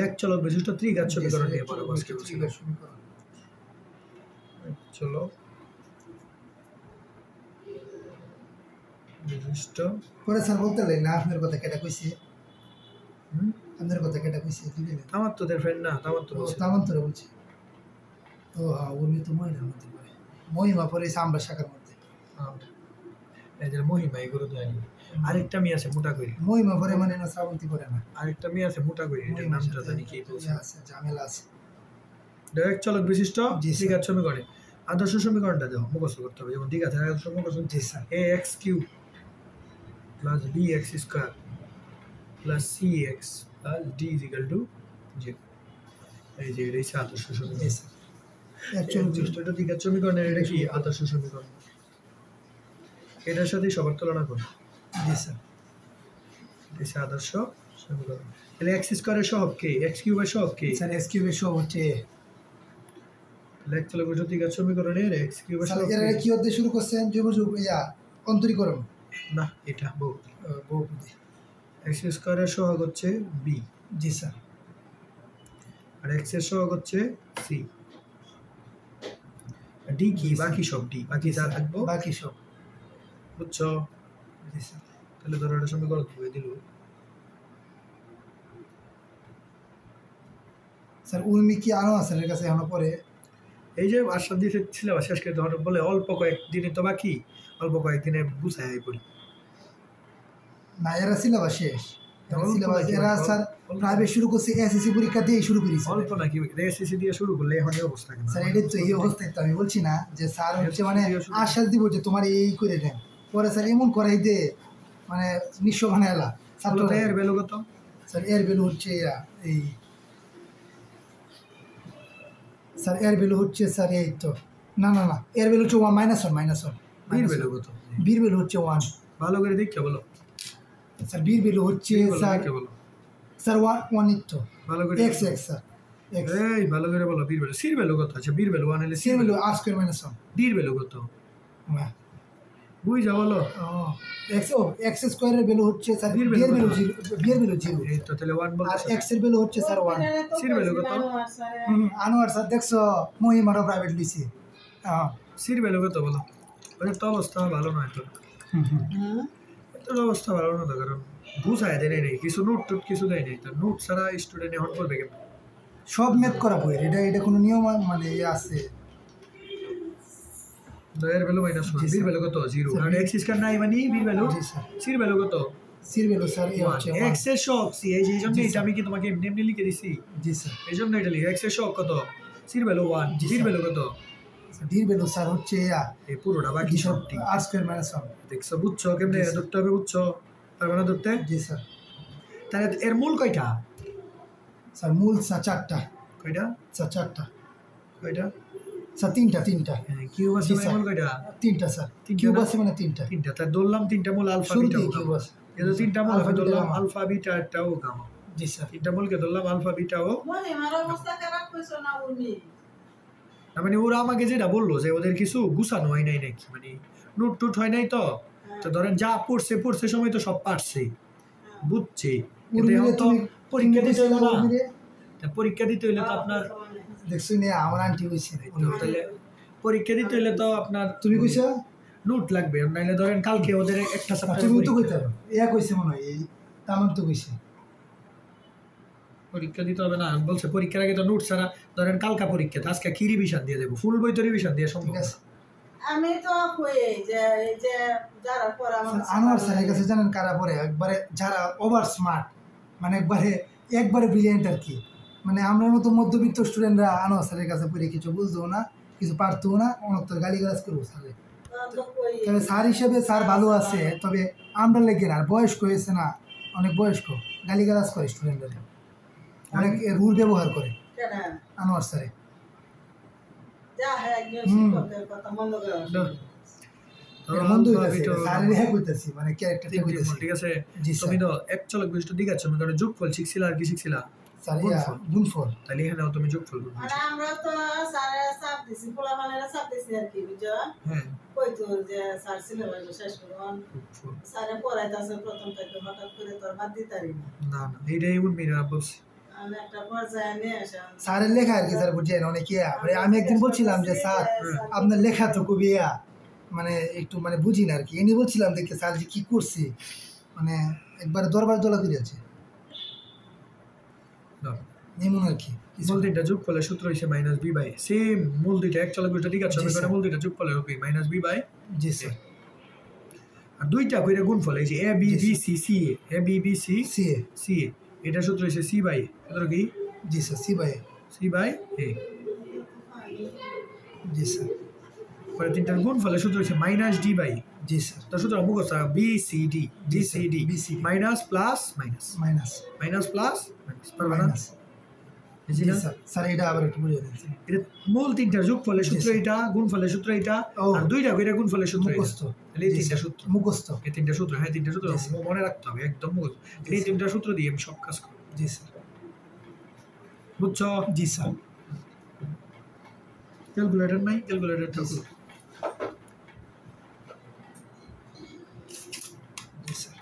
এক চলক বিশিষ্ট ত্রিঘাত সমীকরণ নিয়ে পড়ো আজকে চলো বিশিষ্ট পরে স্যার বলতে লাগলেন না আপনার কথা কেটা কইছে আপনার কথা কেটা কইছে তামাত্তরের ফ্রেন্ড না তামাত্তরে বলছে ও হ্যাঁ উনি তো মহিমার মধ্যে পড়ে মহিমা পড়ে আমরা শাখার মধ্যে এদের মহিমা এগুলো দেয়নি আরেকটা মেয়ে আছে মোটা করে মহিমা পড়ে মানে না শ্রাবন্তী পড়ে না আরেকটা মেয়ে আছে মোটা করে এটার নামটা জানি কি বলছে আছে ঝামেলা আছে ডাইরেক্ট চলক বিশিষ্ট দ্বিঘাত সমীকরণে আদর্শ সমীকরণটা দাও মুখস্থ করতে হবে যেমন দ্বিঘাতের আদর্শ সমীকরণ জি sir ax cube plus bx square plus cx plus d = 0 এই যে এটাই আদর্শ সমীকরণ জি স্যার চলক বিশিষ্ট দ্বিঘাত সমীকরণের এটা কি আদর্শ সমীকরণ এটার সাথে সবার তুলনা করো জি স্যার এটা আদর্শ সমীকরণ তাহলে x স্কয়ারের সহগ কে x কিউবের সহগ কে স্যার x কিউবের সহগ হচ্ছে লেখ চলক বিশিষ্ট দ্বিঘাত সমীকরণের x কিউবের সহগ এর কি হতে শুরু করছেন যোগযোগ অন্তরীকরণ না এটা বহুপদী x স্কয়ারের সহগ হচ্ছে b জি স্যার আর x এর সহগ হচ্ছে c d কি বাকি সব d বাকি যা থাকবো বাকি সব বুঝছো জি স্যার তাহলে ধরো এটা সমীকরণ হয়ে দিল স্যার উর্মি কি আনো আছে এর কাছে এখন পরে এই যে আশ্বাস দিয়ে সিলেবাস শেষ করে ধরো বলে অল্প কয়েকদিনে তো বাকি অল্প কয়েকদিনে বুঝাই পড়ি না এরা সিলেবাস শেষ এরা স্যার প্রাইভেট শুরু করছে এসএসসি পরীক্ষা দিয়ে শুরু করেছে অল্প নাকি এসএসসি দিয়ে শুরু করলে এখন এই অবস্থা কেন স্যার এটা তো এই অবস্থায় তো আমি বলছি না যে স্যার হচ্ছে মানে আশ্বাস দিব যে তোমার এই করে দেন পরে স্যার এমন করাই দে মানে নিঃস্ব বানাইলা ছাত্র এর ভ্যালু কত স্যার এর ভ্যালু হচ্ছে এই স্যার এর ভ্যালু হচ্ছে স্যার এই তো না না না এর ভ্যালু হচ্ছে -1 বীর ভ্যালু কত বীর ভ্যালু হচ্ছে 1 ভালো করে দেখে বলো স্যার বীর ভ্যালু হচ্ছে স্যার স্যার 1 তো ভালো করে x স্যার এই ভালো করে বলো বীর ভ্যালু সির ভ্যালু কত আছে বীর ভ্যালু 1 হলে সির ভ্যালু r² - 1 বীর ভ্যালু কত বুঝ যাও বলো x স্কয়ারের ভ্যালু হচ্ছে স্যার বীর ভ্যালু 0 এই তো তাহলে 1 বলতে আর x এর ভ্যালু হচ্ছে স্যার 1 সির ভ্যালু কত আনোয়ার স্যার দেখছো মহিমারও প্রাইভেট লিসি সির ভ্যালু কত বলো ওদের তো অবস্থা ভালো নয় তো তোর অবস্থা ভালো না তো কারণ বুঝায় দেয় নেই কিছু নোট টুট কিছু দেয় নেই তো নোট ছাড়া স্টুডেন্ট এখন করবে কেন সব ম্যাথ করা বই এটা কোনো নিয়ম মানে আছে এর ভ্যালু মাইনাস 1 বীর ভ্যালু কত 0 আর x স্কয়ার নাই মানে বীর ভ্যালু সির ভ্যালু কত সির ভ্যালু স্যার এই হচ্ছে x এর সহগ c এই জন্য এটা আমি কি তোমাকে এমনি লিখে দিছি জি স্যার এই জন্য এটা লিখি x এর সহগ কত সির ভ্যালু 1 বীর ভ্যালু কত বীর ভ্যালু স্যার হচ্ছে এই পুরোটা বাকি সব r² - 1 দেখছো বুঝছো কেমনে ধরতে হবে বুঝছো পারবে না ধরতে জি স্যার তাহলে এর মূল কয়টা স্যার মূল স্যার 4টা কয়টা স্যার 4টা কয়টা স্যার 3টা কিউব আছে মূল কয়টা 3টা স্যার কিউব আছে মানে 3টা তাই ধরলাম 3টা মূল আলফা বিটা কিউব আছে এই 3টা মূল আমি ধরলাম আলফা বিটা টাও গামা জি স্যার 3টা মূলকে ধরলাম আলফা বিটা ও মানে আমার অবস্থা খারাপ হইছো না উনি মানে ওরা আমাকে যেটা বললো যে ওদের কিছু গুছানো হয় নাই নাকি মানে নোট টুট হয় নাই তো তো ধরেন যা পড়ছে সময় তো সব পারছে বুঝছে কিন্তু এখন তো পরীক্ষা দিতে হইলো না পরীক্ষা দিতে হইলে তো আপনার দেখছি না আমার আন্টি কইছে তাহলে পরীক্ষা দিতে হইলে তো আপনার তুমি কইছো নোট লাগবে নাইলে ধরেন কালকে ওদের একটা সপ্তাহ তুমি তো কইতে পারো কইছে মনে হয় এই তামান তো কইছে পরীক্ষা দিতে হবে না বলছে পরীক্ষার আগে তো নোট ছাড়া ধরেন কালকা পরীক্ষা আজকে কি রিভিশন দিয়ে দেবো ফুল বই তো রিভিশন দিয়ে সম্ভব ঠিক আছে আমি তো কই যে যারা পড়াশোনা আনোয়ার স্যারের কাছে জানেন কারা পড়ে একবারে যারা ওভার স্মার্ট মানে একবারে ব্রিলিয়েন্ট আর কি মানে আমরা মতো মধ্যবিত্ত স্টুডেন্টরা আনোয়ার স্যারের কাছে পড়ে কিছু বুঝতো না কিছু পারতো না অনেক তো গালিগালাজ করবো স্যারে তবে স্যার হিসেবে স্যার ভালো আছে তবে আমরা লেগে না বয়স্ক হয়েছে না অনেক বয়স্ক গালিগালাজ করে স্টুডেন্টরা অনেক রুল ব্যবহার করে আনোয়ার স্যারে যা হ্যাঁ একজন শিক্ষকের কথা মন্দ করে মন্দ হইতাছে স্যারের হ্যাঁ কইতাছি মানে ক্যারেক্টারটা কইতাছি ঠিক আছে তুমি তো এক চলক বিশিষ্ট দিক আছে তুমি কারণ যোগফল শিখছিলা আর কি শিখছিলা স্যার গুণফল তাহলে এখানেও তুমি যোগফল করবে মানে আমরা তো স্যারের চাপ দিছি পোলাপানেরা চাপ দিছি আর কি বুঝছো হ্যাঁ কইতো যে স্যার সিলেবাস শেষ করুন স্যারে পড়াইতাছে প্রথম থেকে হঠাৎ করে তোর বাদ দিতারি না এইটাই উন্মিরা বলছি আমি একটা পর্যায়ে নিয়ে আসলাম স্যারের লেখা আর কি স্যার বুঝছেন অনেক ইয়া মানে আমি একদিন বলছিলাম যে স্যার আপনার লেখা তো খুবই ইয়া মানে একটু মানে বুঝি না আর কি এমনি বলছিলাম দেখতে স্যার যে কি করছে মানে একবারে দরবার দোলা করে আছে এমন আর কি মূল তিনটা যোগফলের সূত্র হচ্ছে মাইনাস বি বাই সেম মূল দুইটা এক চলক দুইটা ঠিক আছে আমি করে মূল দুইটা যোগফলের হবে মাইনাস বি বাই জি স্যার আর দুইটা কইরা গুণফল এই যে A B B C C A B B C C A C A এটা সূত্র হচ্ছে সি বাই সূত্র কি জি sir C by C by A জি স্যার পরে তিনটার গুণফলের সূত্র হচ্ছে মাইনাস ডি বাই জি স্যার তার সূত্র মুখস্থ B C D B C D BCD minus plus minus minus minus plus minus পারবে না মাইনাস বুঝছি জি না স্যার স্যার এটা আবার একটু বুঝিয়ে দিন এটা মূল তিনটার যোগফলের সূত্র এটা গুণফলের সূত্র এটা ও। আর দুইটা কইরা গুণফলের সূত্র এটা মুখস্থ তাহলে এই তিনটা সূত্র মুখস্থ এই তিনটা সূত্র হ্যাঁ তিনটা সূত্র Yes, sir. মনে রাখতে হবে একদম মুখস্থ এই তিনটা সূত্র দিয়ে আমি সব কাজ করব জি স্যার বুঝছো জি স্যার ক্যালকুলেটর নাই ক্যালকুলেটর ঠাকুর জি স্যার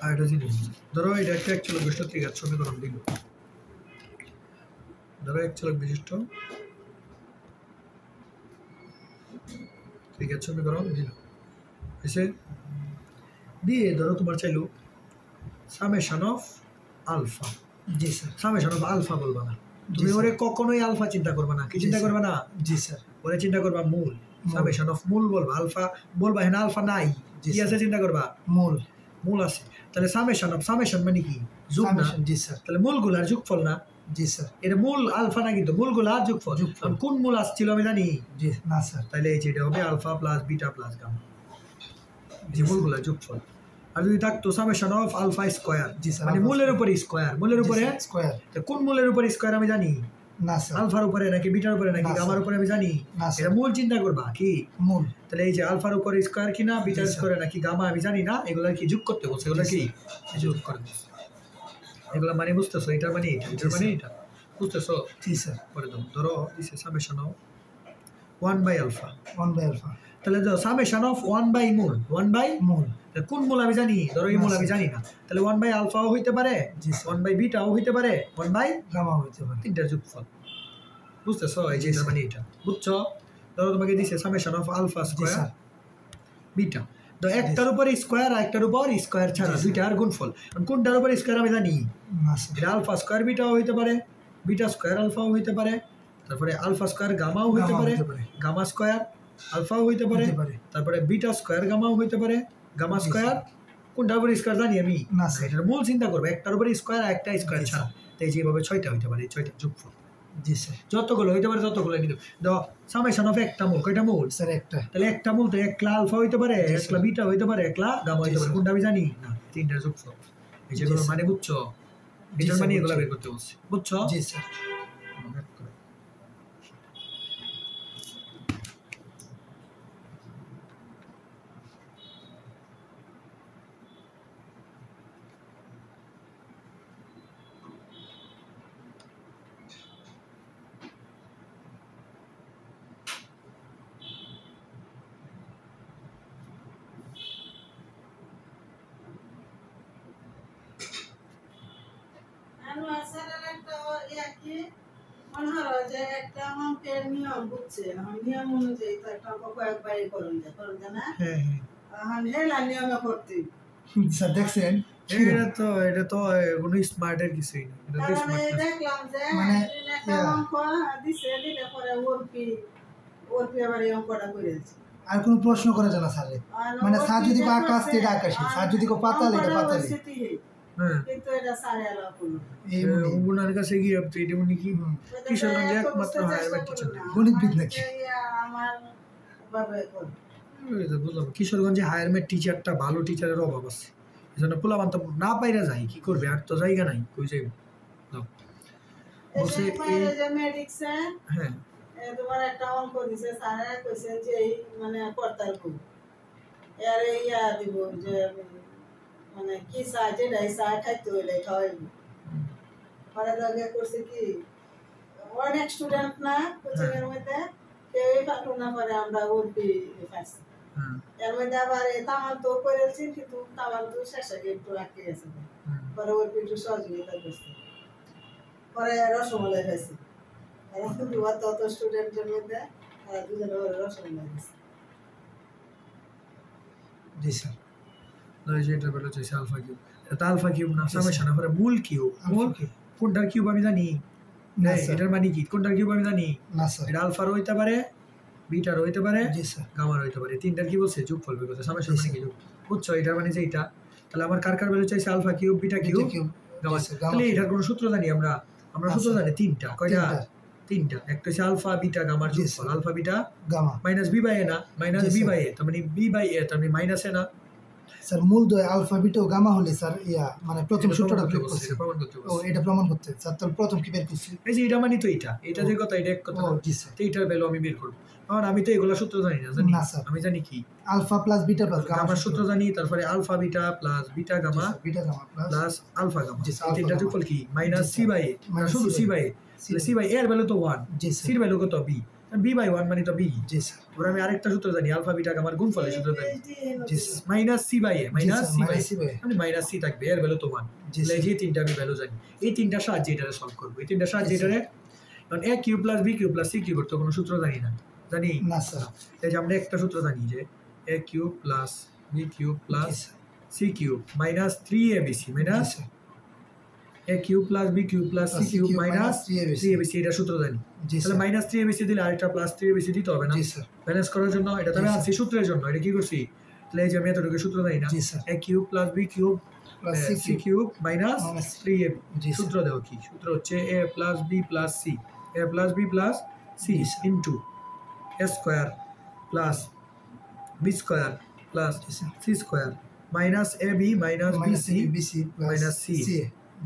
আর এটা জিনিস ধরো এটা একটা এক চলক বিশিষ্ট ত্রিঘাত সমীকরণ দিল ধরো এক চলক বিশিষ্ট ত্রিঘাত সমীকরণ দিল এসে দিয়ে ধরো তোমার চাইলো সামেশন অফ আলফা জি স্যার সামেশন অফ আলফা বলবা না তুমি sir. ওরে কখনোই আলফা চিন্তা করবে না কি জি, চিন্তা sir. করবে না জি স্যার ওরে চিন্তা করবা মূল সামেশন অফ মূল বলবা আলফা বলবা হ্যাঁ আলফা নাই জি, কি sir. আছে চিন্তা করবা মূল মূল আছে তাহলে সামেশন অফ সামেশন মানে কি যোগ না সামেশন জি স্যার তাহলে মূলগুলার যোগফল না জি স্যার এটা মূল আলফা না কিন্তু মূলগুলার যোগফল যোগফল। এখন কোন মূল আসছিল আমি জানি জি না স্যার তাহলে এই যেটা হবে alpha plus beta plus gamma যে মূলগুলার যোগফল আর যদি থাকতো সামেশন অফ আলফা স্কয়ার জি, sir, মানে alpha মূলের উপরে স্কয়ার মূলের উপরে স্কয়ার তো কোন মূলের উপরে স্কয়ার আমি জানি না স্যার আলফার উপরে নাকি বিটার উপরে নাকি না, sir. গামার উপরে আমি জানি না, sir. এটা মূল চিন্তা করবা কি মূল তাহলে এই যে আলফার উপরে স্কয়ার কিনা বিটার sir. স্কয়ার নাকি গামা আমি জানি না এগুলা কি যোগ করতে বলছে এগুলা কি যোগ করে বলছে। এগুলা মানে বুঝতেছো এটার মানে এটা এটার মানে এটা বুঝতেছো জি স্যার করে দাও ধরো this is summation of 1 by alpha 1 by alpha তাহলে ধরো সামেশন অফ 1 বাই মূল 1 বাই মূল কোন মূল আমি জানি ধরো এই না, মূল আমি sir. জানি না তাহলে 1 বাই আলফাও হইতে পারে জি, sir. 1 বাই বিটাও হইতে পারে 1 বাই গামা হইতে পারে তিনটার যোগফল বুঝতেছো এই যে জি, এটা sir. মানে এটা বুঝছো ধরো তোমাকে দিছে সামেশন অফ আলফা জি স্কয়ার স্যার বিটা তো একটার উপর স্কয়ার আর একটার উপর স্কয়ার ছাড়া জি, sir. দুইটার গুণফল এখন কোনটার উপর স্কয়ার আমি জানি না স্যার এটা আলফা স্কয়ার বিটাও হইতে পারে বিটা স্কয়ার আলফাও হইতে পারে তারপরে আলফা স্কয়ার গামাও হইতে গামা পারে হইতে পারে। গামা স্কয়ার আলফাও হইতে পারে হইতে পারে। তারপরে বিটা স্কয়ার গামাও হইতে পারে গামা জি, স্কয়ার কোনটার উপর স্কয়ার জানি আমি না, sir. এটার মূল চিন্তা করবে একটার উপর স্কয়ার আর একটা স্কয়ার জি, ছাড়া তাই যেভাবে 6টা হইতে পারে এই 6টা যোগফল জি স্যার যতগুলো হইতে পারে ততগুলো নিতে দাও সামেশন অফ একটা মূল কয়টা মূল স্যার একটা তাহলে একটা মূল তো একলা আলফা হইতে পারে জি, একলা sir. বিটা হইতে পারে একলা গামা হইতে জি, পারে sir. কোনটা আমি জানি না তিনটার যোগফল এই যেগুলো sir. মানে বুঝছো জি, এটার sir, মানে এগুলো বুঝছি। বের করতে বলছি বুঝছো জি স্যার আনোয়ার স্যারের একটা ইয়া কি মনে হলো যে একটা অঙ্কের নিয়ম বুঝছে নিয়ম অনুযায়ী তো একটা অঙ্ক কয়েকবারই করুন যায় না হ্যাঁ হ্যাঁ এখন হেলা নিয়মে করতে স্যার দেখছেন এটা তো কোনো স্মার্টের কিছুই না এটা তো কারণ এই স্মার্ট দেখলাম যে মানে, একটা ইয়া। অঙ্ক দিছে দিলে পরে ওরপি আবার এই অঙ্কটা করে দিচ্ছে আর কোনো প্রশ্ন করে জানা স্যার মানে স্যার যদি বা আকাশ থেকে আকাশে স্যার যদি কেউ পাতালে এটা পাতালে হ্যাঁ কিন্তু এটা সারে আলো করলো এই মনে ওনার কাছে গিয়ে আপনি এটা উনি কি কিশোরগঞ্জে একমাত্র হায়ার টিচার গণিতবিদ নাকি আমার বাবা করে বুঝলাম কিশোরগঞ্জে হায়ার ম্যাথ টিচারটা ভালো টিচারের অভাব আছে এই জন্য পোলাবান তো না পাইরা যায় কি করবে আর তো জায়গা নাই কই যাইব বলছে এই মেডিক্সে হ্যাঁ তোমার একটা অঙ্ক দিছে স্যারে কইছে যে এই মানে করতাল কো এর ইয়া দিব যে মানে কি সাজে ডাই সা খাইতে হইলে খাওয়াইব পরে লাগে করছে কি অনেক স্টুডেন্ট না কোচিং এর মধ্যে কেউই পারলো না পরে আমরা ওরপি পাইছি এর মধ্যে আবার এই তামাল তো করেছি কিন্তু তামাল তো শেষে একটু আটকে গেছে পরে ওই একটু সহযোগিতা করছে পরে রসমলাই খাইছি এখন দুবার তত স্টুডেন্টের মধ্যে দুজনে রসমলাই খাইছি জি স্যার যেটা বলে হচ্ছে আলফা কিউব এটা আলফা কিউব না সামেশন পরে মূল কিউব মূল কোনটার কিউব আমি জানি না এটার মানে কি কোনটার কিউব আমি জানি না স্যার এটা আলফার হইতে পারে বিটার হইতে পারে জি স্যার গামার হইতে পারে তিনটার কি বলছে যোগফল বের করতে সামেশন মানে কি যোগ বুঝছো এটার মানে যে এটা তাহলে আমার কার ভ্যালু চাইছে alpha cube beta cube gamma তাহলে এটার কোনো সূত্র জানি আমরা সূত্র জানি তিনটা কয়টা তিনটা একটা হচ্ছে আলফা বিটা গামার যোগফল alpha beta gamma minus B by A না মাইনাস বি বাই এ তার মানে বি বাই এ তার মানে মাইনাস এ না স্যার মূল দয় আলফা বিটা ও গামা হলে স্যার মানে প্রথম সূত্রটা প্রয়োগ করছি ও এটা প্রমাণ করতে স্যার তাহলে প্রথম কি বের করছি এই যে এটা মানে তো এটা যে কথা এটা এক কথা ও জি স্যার এইটার ভ্যালু আমি বের করব কারণ আমি তো এগুলা সূত্র জানি না স্যার আমি জানি কি আলফা প্লাস বিটা প্লাস গামার সূত্র জানি তারপরে alpha beta plus beta gamma plus alpha gamma তিনটা যোগফল কি মাইনাস সি বাই এ শুধু সি বাই এ তাহলে সি বাই এর ভ্যালু তো 1 জি সি এর ভ্যালু কত বি বি বাই 1 মানে তো বি জি স্যার ওরা আমি আরেকটা সূত্র জানি আলফা বিটা গামার গুণফলের সূত্র জানি জি sir minus C by A minus C by A মানে মাইনাস সি থাকবে এর ভ্যালু তো 1 তাহলে এই যে তিনটা আমি ভ্যালু জানি এই তিনটা সাহায্যে এটারে সলভ করব এই তিনটা সাহায্যে এটারে কারণ a cube plus b cube plus c cube তো কোনো সূত্র জানি না জানি না স্যার এই যে আমরা একটা সূত্র জানি যে a cube plus b cube plus c cube minus 3abc minus a cube plus b cube plus c cube minus 3abc এটা সূত্র জানি তাহলে মাইনাস 3abc দিলে আরেকটা প্লাস 3abc দিতে হবে না জি স্যার ব্যালেন্স করার জন্য এটা তো আমি আনছি সূত্রের জন্য এটা কি করছি তাহলে এই যে আমি এতটুকু সূত্র জানি না জি sir a cube plus b cube plus c cube minus 3ab জি সূত্র দাও কি সূত্র হচ্ছে a plus b plus c a plus b plus c into a square plus b square plus c square minus ab minus bc minus c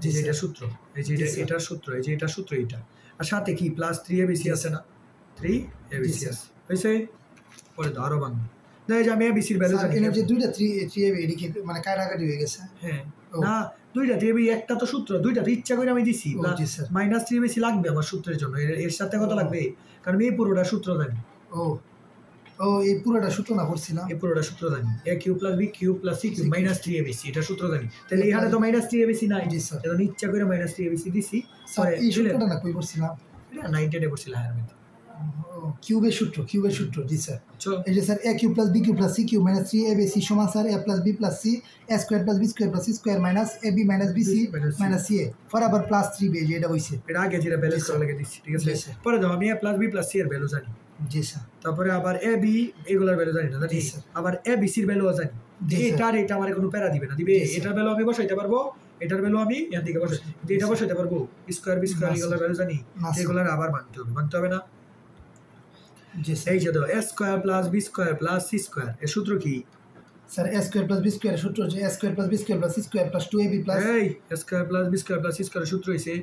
যে এটা সূত্র এই যে এটার সূত্র এই যে এটা সূত্র এটা আর সাথে কি প্লাস 3abc আছে না 3abc আছে হইছে পরে ধরো বাংলা এই যে আমি abc এর ভ্যালু জানি যে দুইটা 3ab এদিকে মানে কাটাকাটি হয়ে গেছে হ্যাঁ না দুইটা 3ab একটা তো সূত্র দুইটা তো ইচ্ছা করে আমি দিছি মাইনাস 3abc লাগবে আমার সূত্রের জন্য এর সাথে কত লাগবে কারণ এই পুরোটা সূত্র জানি ও ও এই পুরোটা সূত্র না করছিলাম এই পুরোটা সূত্র জানি a cube plus b cube plus c cube minus 3abc এটা সূত্র জানি তাহলে এখানে তো মাইনাস 3abc নাই জি স্যার এখন ইচ্ছা করে মাইনাস 3abc দিছি স্যার এই সূত্রটা না কই করছিলাম এটা 9 এ পড়ছিল হায়ার মধ্যে কিউবের সূত্র জি স্যার এই যে sir a cube plus b cube plus c cube minus 3abc সমান sir a plus b plus c a square plus b square plus c square minus ab minus bc minus ca for আবার plus 3b এটা হইছে এটা আগে যেটা balance করা লাগে দিচ্ছি ঠিক আছে পরে দাও আমি a plus b plus c এর ভ্যালু জানি জি স্যার তারপরে আবার ab এগুলোর ভ্যালু জানি না জানি আবার abc এর ভ্যালু জানি এটা আমার কোনো প্যারা দিবে না দিবে এটার ভ্যালু আমি বসাইতে পারবো এটার ভ্যালু আমি এখান থেকে বসাই এটা বসাইতে পারবো স্কয়ার b স্কয়ার এগুলোর ভ্যালু জানি এগুলোর আবার মানতে হবে না জি এই যে দাও a square plus b square plus c square এর সূত্র কি sir a square plus b square সূত্র হচ্ছে a square plus b square plus c square plus 2ab plus এই a square plus b square plus c square সূত্র হইছে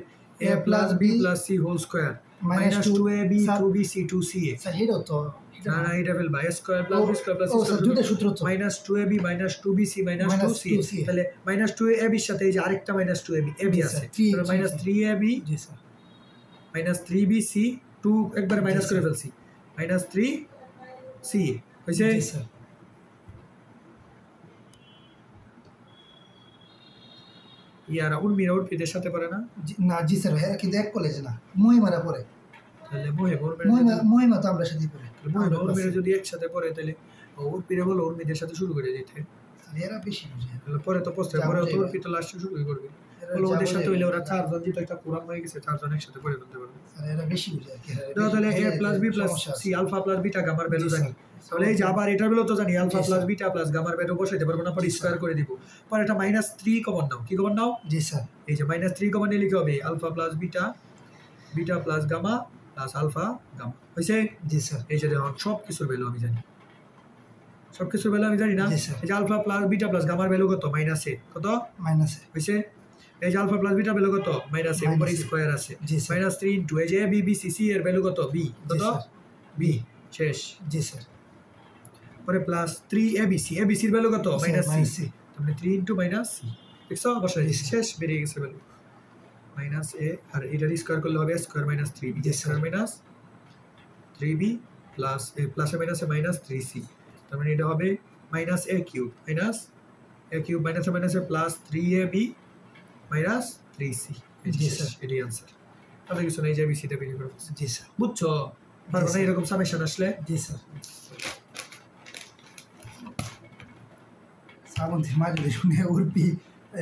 a plus b plus c whole square minus 2ab 2bc 2ca sir হেডও তো না এটা ফেল by square plus b square plus c sir দুটো সূত্র তো minus 2ab minus 2bc minus 2c তাহলে মাইনাস 2ab এর সাথে এই যে আরেকটা মাইনাস 2ab ab আছে তাহলে মাইনাস 3ab জি স্যার মাইনাস 3bc 2 একবার মাইনাস করে ফেলছি মাইনাস 3c হইছে জি স্যার ইয়ারা উর্মিরা উর্পিদের সাথে পারে না না জি স্যার হ্যাঁ কিন্তু এক কলেজে না মহিমারা পড়ে তাহলে মহিমা তো আমরা সাথে পড়ে উর্মিরা যদি একসাথে পড়ে তাহলে উর্পিরা বলো উর্মিদের সাথে শুরু করে দিতে এরা বেশি বুঝে তাহলে পরে তো পোস্টে পরে তো উর্পি তো লাস্টে শুরুই করবে বলো ওদের সাথে হইলে ওরা চারজন যেটা একটা কোরআন হয়ে গেছে চারজন একসাথে পড়ে ফেলতে পারবে এরা বেশি বুঝে তাহলে a plus b plus c alpha plus beta গামার ভ্যালু জানি তাহলে এই যে আবার এটার ভ্যালু তো জানি আলফা প্লাস বিটা প্লাস গামার ভ্যালু বসাইতে পারবো না পরে স্কয়ার করে দিব পরে এটা মাইনাস 3 কমন নাও কি কমন নাও জি স্যার এই যে মাইনাস 3 কমন নিলে কি হবে alpha plus beta beta plus gamma plus alpha gamma হইছে জি স্যার এই যে দেখুন সব কিছুর ভ্যালু আমি জানি সব কিছুর ভ্যালু আমি জানি না এই যে আলফা প্লাস বিটা প্লাস গামার ভ্যালু কত মাইনাস এ কত মাইনাস এ হইছে এই যে আলফা প্লাস বিটা ভ্যালু কত মাইনাস এ উপরে স্কয়ার আছে মাইনাস 3 ইনটু এই যে a b b c c এর ভ্যালু কত b কত b শেষ জি স্যার পরে প্লাস 3 abc abc এর ভ্যালু কত মাইনাস c তাহলে 3 ইনটু মাইনাস c দেখছো বসাই শেষ বেরিয়ে গেছে ভ্যালু মাইনাস a আর এটার স্কয়ার করলে হবে square minus 3b square minus 3b plus a plus মাইনাসে মাইনাস 3c তার মানে এটা হবে মাইনাস এ কিউব মাইনাসে মাইনাসে প্লাস 3ab মাইনাস 3c। জি স্যার। এটাই আনসার। তাহলে কিছু নেই, যে বিসিতে বেরিয়ে করো। জি স্যার। বুঝছো? পারবো না এরকম সামেশন আসলে? জি স্যার। শ্রাবন্তী মা যদি শুনে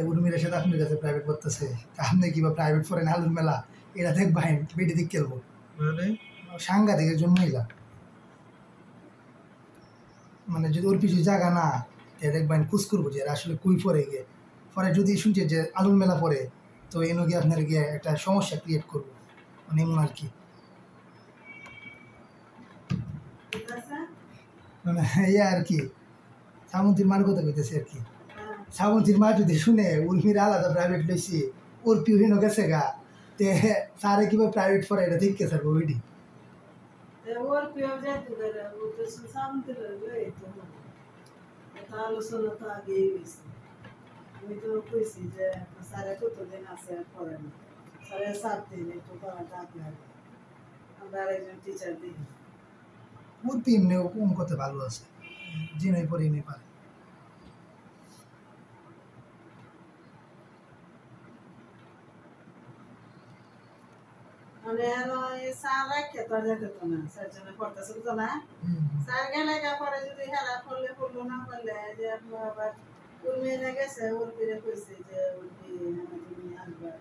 উর্মির সাথে আপনার কাছে প্রাইভেট করতেছে, আপনি কিবা প্রাইভেট করেন আলুর মেলা, এটা দেখবেন বেটি দিক খেলবো, মানে সাংঘাতিক একজন মহিলা। মানে যদি ওর পিছু জায়গা না দেখবেন কুচ করবো যে আসলে কুই পরে গিয়ে পরে যদি শুনছে যে আলুর মেলা পরে, তো এনে গিয়ে আপনার গিয়ে একটা সমস্যা ক্রিয়েট করবো, মানে এমন আর কি। মানে ইয়ে আর কি, শ্রাবন্তীর মার কথা কইতেছে আর কি। শ্রাবন্তীর মা যদি শুনে উর্মির আলাদা প্রাইভেট লইছি, ওর পিউহিন গেছে গা, তে সারে কিভাবে প্রাইভেট পরে এটা ঠিক স্যার ওইডি ওর প্রিয় যেতে করে ও তো শান্তি রইলো। এই তো এটা আলোচনা তো আগেই হয়েছে। আমি তো কইছি যে স্যারে কতদিন আছে পড়েন, স্যারে 7 দিন একটু পড়াটা আপনার, আমরা আরেকজন টিচার দিই। ওর পিমনে কম করতে ভালো আছে, জিনই পরে নিয়ে পারে। মানে স্যার রাখে তো যেতে তো না, স্যার জন্য পড়তেছে তো না, স্যার গেলে পরে যদি হেরা করলে করলো না করলে যে আপনার আবার উর্মিনে গেছে, উর্মিরে কইছে যে উর্মি তুমি আসবা।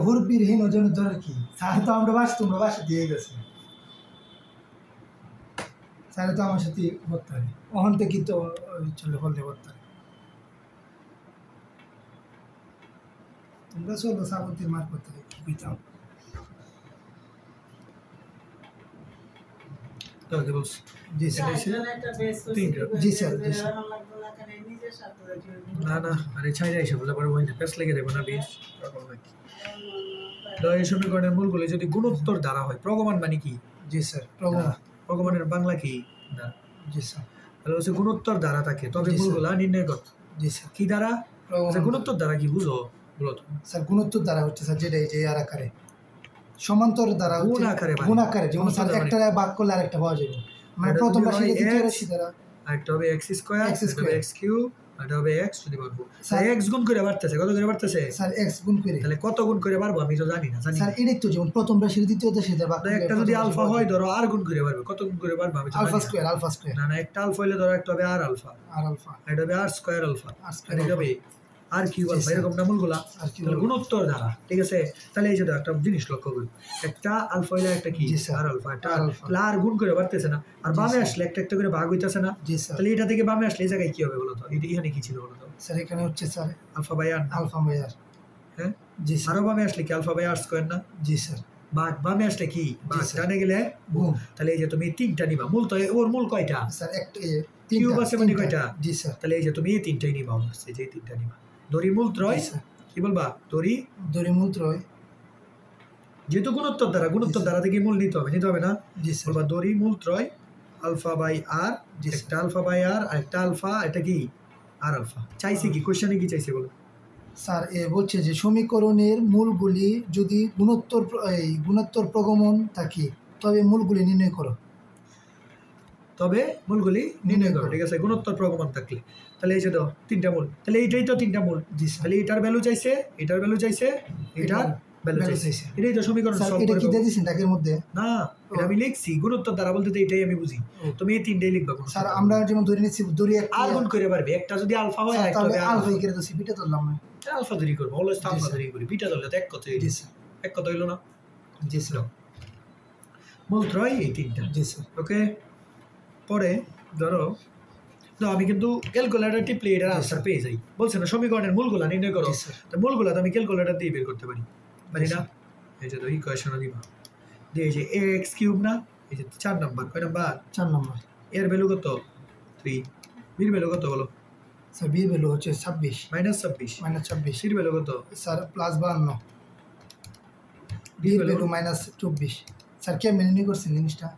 হুরপির হীন ওজন ধর কি স্যার তো আমরা তোমরা বাসা দিয়ে গেছে, স্যার তো আমার সাথে করতে হবে ওখান থেকে তো চলে করলে করতে হবে। তোমরা চলো শ্রাবন্তীর মার করতে হবে বুঝতাম। জি স্যার। জি স্যার। জি স্যার। না না, আরে ছাইরা এসে বলে পরে ওই পেস লেগে দেবো না বেশ। এই সমীকরণের মূলগুলো যদি গুণোত্তর দ্বারা হয়, প্রগমান মানে কি? জি স্যার। প্রগমানের বাংলা কি? জি স্যার। তাহলে হচ্ছে গুণোত্তর দ্বারা থাকে, তবে মূলগুলা নির্ণয় কর। জি স্যার। কি দ্বারা? গুণোত্তর দ্বারা কি বুঝো? মূলত স্যার গুণোত্তর দ্বারা হচ্ছে স্যার যেটা এই যে আর আকারে, সমান্তর দ্বারা হচ্ছে গুণ আকারে, যেমন স্যার একটা ভাগ করলে আরেকটা পাওয়া যাবে, মানে প্রথম রাশি দ্বিতীয় রাশি দ্বারা আরেকটা হবে x স্কয়ার, x কিউব, এটা হবে x যদি পারবো। স্যার x গুণ করে বাড়তেছে, কত করে বাড়তেছে? স্যার x গুণ করে। তাহলে কত গুণ করে বাড়বো আমি তো জানি না। স্যার এটাই তো, যেমন প্রথম রাশির দ্বিতীয় রাশি দ্বারা ভাগ করলে একটা যদি আলফা হয় ধরো আর গুণ করে বাড়বে, কত গুণ করে বাড়বে আমি তো আলফা জানি না। স্কয়ার। না না, একটা আলফা হইলে ধরো একটা হবে আর আলফা, এটা হবে আর স্কয়ার আলফা, এটা হবে আর কিউব আলফা, এরকম না মূলগুলা গুণোত্তর দ্বারা। ঠিক আছে, তাহলে এই যে একটা জিনিস লক্ষ্য করি, একটা আলফা হইলে একটা কি আর আলফা, একটা আর গুণ করে বাড়তেছে না, আর বামে আসলে একটা একটা করে ভাগ হইতাছে না। তাহলে এটা থেকে বামে আসলে এই জায়গায় কি হবে বলো তো? এটা এখানে কি ছিল বলো তো? স্যার এখানে হচ্ছে স্যার আলফা বাই আর। হ্যাঁ জি স্যার। আরো বামে আসলে কি আলফা বাই আর স্কয়ার না? জি স্যার। বামে আসলে কি টানে গেলে গুণ। তাহলে এই যে তুমি তিনটা নিবা, মূল তো ওর মূল কয়টা? স্যার একটা কিউব আছে মানে কয়টা? জি স্যার। তাহলে এই যে তুমি এই তিনটাই নিবা, এই যে তিনটা নিবা। দড়ি মূল ত্রয়, কি বলবা? দড়ি মূল ত্রয়, যেহেতু গুণোত্তর দ্বারা থেকে মূল নিতে হবে না? জি স্যার। বলবা দড়ি মূল ত্রয় আলফা বাই আর, একটা আলফা বাই আর, আর একটা আলফা, এটা কি আর আলফা। চাইছে কি কোশ্চেনে কি চাইছে বলো? স্যার বলছে যে সমীকরণের মূলগুলি যদি গুণোত্তর প্রগমন থাকে তবে মূলগুলি নির্ণয় করো। ঠিক আছে, গুণোত্তর প্রগমন থাকলে তাহলে এই যে দাও তিনটা মূল, তাহলে এইটাই তো তিনটা মূল। তাহলে এটার ভ্যালু চাইছে, এটার ভ্যালু চাইছে, এটার ভ্যালু চাইছে, এটাই তো সমীকরণ সলভ করে। এটা কি দিয়ে দিছেন টাকের মধ্যে? না, এটা আমি লিখছি গুণোত্তর দ্বারা বলতে তো এটাই আমি বুঝি, তুমি এই তিনটাই লিখবা। স্যার আমরা যেমন ধরে নিচ্ছি দড়ি আর গুণ করে পারবে, একটা যদি আলফা হয় আর একটা হবে আলফা করে তো বিটা ধরলাম না, আলফা ধরি করব, অলওয়েজ আলফা ধরি করি, বিটা ধরলে তো এক কথা হইলো। এক কথা হইলো না? জি স্যার। মূল ত্রয় এই তিনটা। জি স্যার। ওকে, পরে ধরো আমি কিন্তু ক্যালকুলেটর টিপলে এটার আনসার পেয়ে যাই। বলছে না সমীকরণের মূলগুলা নির্ণয় করো, তো মূলগুলা তো আমি ক্যালকুলেটর দিয়ে বের করতে পারি না? এই যে তো ইকুয়েশন দিবা দিয়ে, এই যে এক্স কিউব না, এই যে 4 নাম্বার, কয় নাম্বার? 4 নাম্বার। এর ভ্যালু কত? 3। বির ভ্যালু কত বলো? স্যার বির ভ্যালু হচ্ছে 26 -26। সির ভ্যালু কত? স্যার +52। ডির ভ্যালু -24। স্যার কে মেনে নিয়ে করছেন জিনিসটা?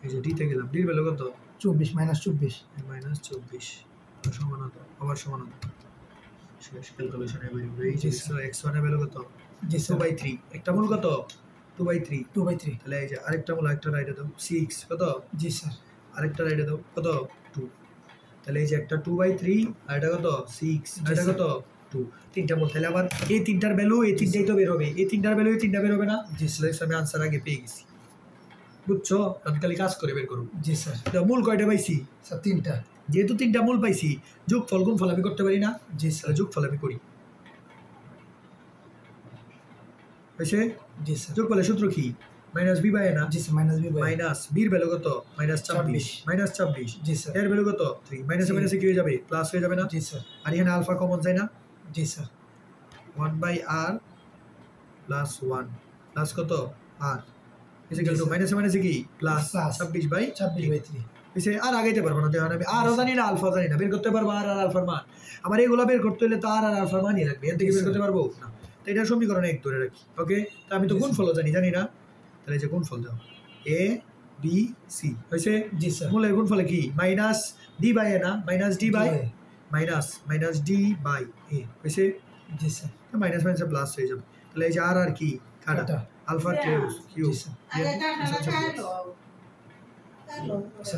এই যে ডিতে গেলাম, ডির ভ্যালু কত? 24 -24 সমান হতো, আবার সমান হতো, শেষ ক্যালকুলেশন এর বাইরে। এই যে x1 এর ভ্যালু কত? জি 2/3। একটা মূল কত? 2/3। 2/3। তাহলে এই যে আরেকটা মূল, একটা রাইটে দাও 6 কত? জি স্যার। আরেকটা রাইটে দাও কত 2, তাহলে এই যে একটা 2/3 আর এটা কত 6 আর এটা কত 2, তিনটা মূল। তাহলে আবার এই তিনটার ভ্যালু এই তিনটাই তো বের হবে, এই তিনটার ভ্যালু এই তিনটা বের হবে না? জি স্যার, আমি আনসার আগে পেয়ে গেছি, বুঝছো? আমি খালি কাজ করে বের করব। জি স্যার। মূল কয়টা পাইছি? স্যার 3টা। যেহেতু 3টা মূল পাইছি, যোগফল গুণফল আমি করতে পারি না? জি স্যার। যোগফল আমি করি। হয়েছে? জি স্যার। যোগফলের সূত্র কি? মাইনাস বি বাই এ না? জি sir, minus B by minus বির ভ্যালু কত? মাইনাস 26। জি স্যার। এর ভ্যালু কত? 3। মাইনাসে মাইনাসে কি হয়ে যাবে? প্লাস হয়ে যাবে না? জি স্যার। আর এখানে আলফা কমন যায় না? জি স্যার। 1/r প্লাস 1 প্লাস কত? r ইকুয়াল টু মাইনাসে মাইনাসে কি? প্লাস 26/3। এসে আর আগাইতে পারবো না, দেখুন আমি আরও জানি না আলফা জানি না, বের করতে পারবো আর আলফার মান। আমার এগুলো বের করতে হলে তো আর আলফার মানই লাগবে, এর থেকে বের করতে পারবো না। তো এটা সমীকরণ 1 ধরে রাখি, ওকে? তো আমি তো গুণফলও জানি না, তাহলে যে গুণফল দাও a b c হয়েছে? জি স্যার। মূলের গুণফলে কি? মাইনাস ডি বাই এ না? Minus D by minus D by A হয়েছে? জি স্যার। মাইনাস মাইনাসে প্লাস হয়ে যাবে, তাহলে এই যে আর কি কাটা আলফা কিউ স্যার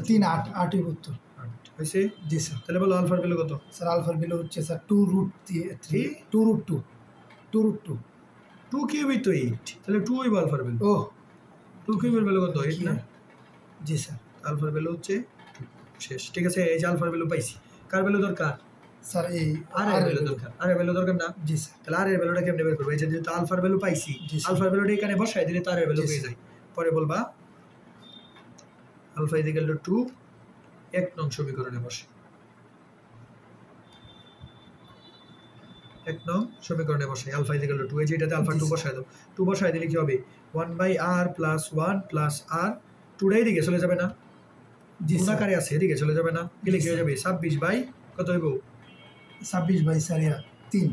3 8 8 উত্তর হয়েছে? জি স্যার। তাহলে বলো আলফার ভ্যালু কত? স্যার আলফার ভ্যালু হচ্ছে স্যার 2√3 2√2 2 কিউবই তো 8, তাহলে 2 হইব আলফার ভ্যালু। ও 2 কিউবের ভ্যালু কত? 8 না? জি স্যার। আলফার ভ্যালু হচ্ছে 2 শেষ, ঠিক আছে? এই যে আলফার ভ্যালু পাইছি, কার ভ্যালু দরকার? স্যার এই আর এর ভ্যালু দরকার। আর এর ভ্যালু দরকার না? জি স্যার। তাহলে আর এর ভ্যালুটা কেমনে বের করব? এই যে যেহেতু আলফার ভ্যালু পাইছি, আলফার ভ্যালুটা এখানে বসাই দিলে তার ভ্যালু পেয়ে যাই। পরে বলবা আলফা ইকুয়াল টু 2 এক নং সমীকরণে বসে, 1 নং সমীকরণে বসাই আলফা ইকুয়াল টু 2। এই যে এটাতে আলফা 2 বসাই দাও, 2 বসাই দিলে কি হবে? 1/r প্লাস 1 প্লাস r, 2টা এদিকে চলে যাবে না? গুণাকারে আছে, এদিকে চলে যাবে না? গেলে কি হয়ে যাবে? 26 বাই কত হইব? 26 বাই স্যার 3।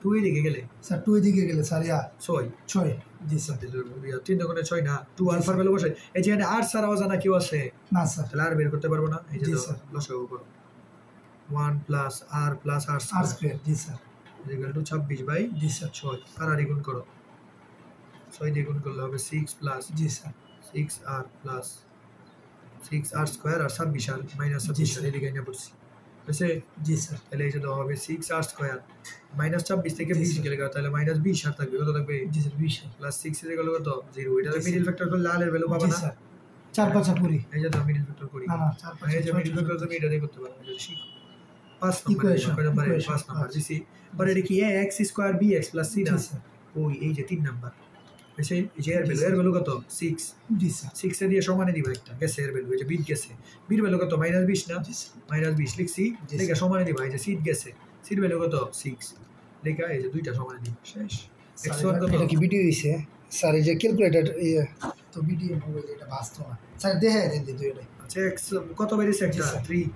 2 এদিকে গেলে স্যার 2 এদিকে গেলে স্যার 6। জি স্যার। 3 দোকানে 6 না? 2 আলফার ভ্যালু বসাই। এই যে এখানে r ছাড়াও জানা কেউ আছে না স্যার? তাহলে আর বের করতে পারবো না? এই যে লসাগু করো 1 plus r plus r square. জি স্যার। ইকুয়াল টু 26 বাই জি স্যার 6। আর গুণ করো, 6 দিয়ে গুণ করলে হবে 6 প্লাস জি sir 6r plus 6r square আর 26 আর মাইনাস 26 এদিকে নিয়ে পড়ছি, বুঝছে? জি স্যার। তাহলে এই যে দেওয়া হবে 6r স্কয়ার মাইনাস 26 থেকে 20 গেলে তাহলে মাইনাস 20 আর থাকবে কত থাকবে? জি স্যার 20 প্লাস 6 এর গেল কত? 0। এটা মিডল ফ্যাক্টর করলে লালের ভ্যালু পাবা না? স্যার 4 5 পুরি। এই যে তো মিডল ফ্যাক্টর করি না না 4 5 এই যে মিডল ফ্যাক্টর তুমি এটা দিয়ে করতে পারো, যদি শিখো 5 ইকুয়েশন নম্বর 5 নম্বর দিছি। পরে এটা কি x square bx plus c না? জি স্যার। ওই এই যে 3 নাম্বার হইছে। এই যে এর ভ্যালু কত? 6। জি স্যার। 6 এ দিয়ে সমানে দিবা একটা, গেছে এর ভ্যালু, এই যে বিট গেছে, বির ভ্যালু কত? মাইনাস 20 না? মাইনাস 20 লিখছি, লেখা সমানে দিবা। এই যে সিট গেছে, সিট ভ্যালু কত? 6 লেখা, এই যে দুইটা সমানে দিবা, শেষ। এটা কি ভিডিও হইছে স্যার? এই যে ক্যালকুলেটর তো ভিডিও মোবাইল এটা বাস্তব না স্যার, দেখাই দেন দুই এটা। আচ্ছা x কত বেরিয়েছে? একটা 3।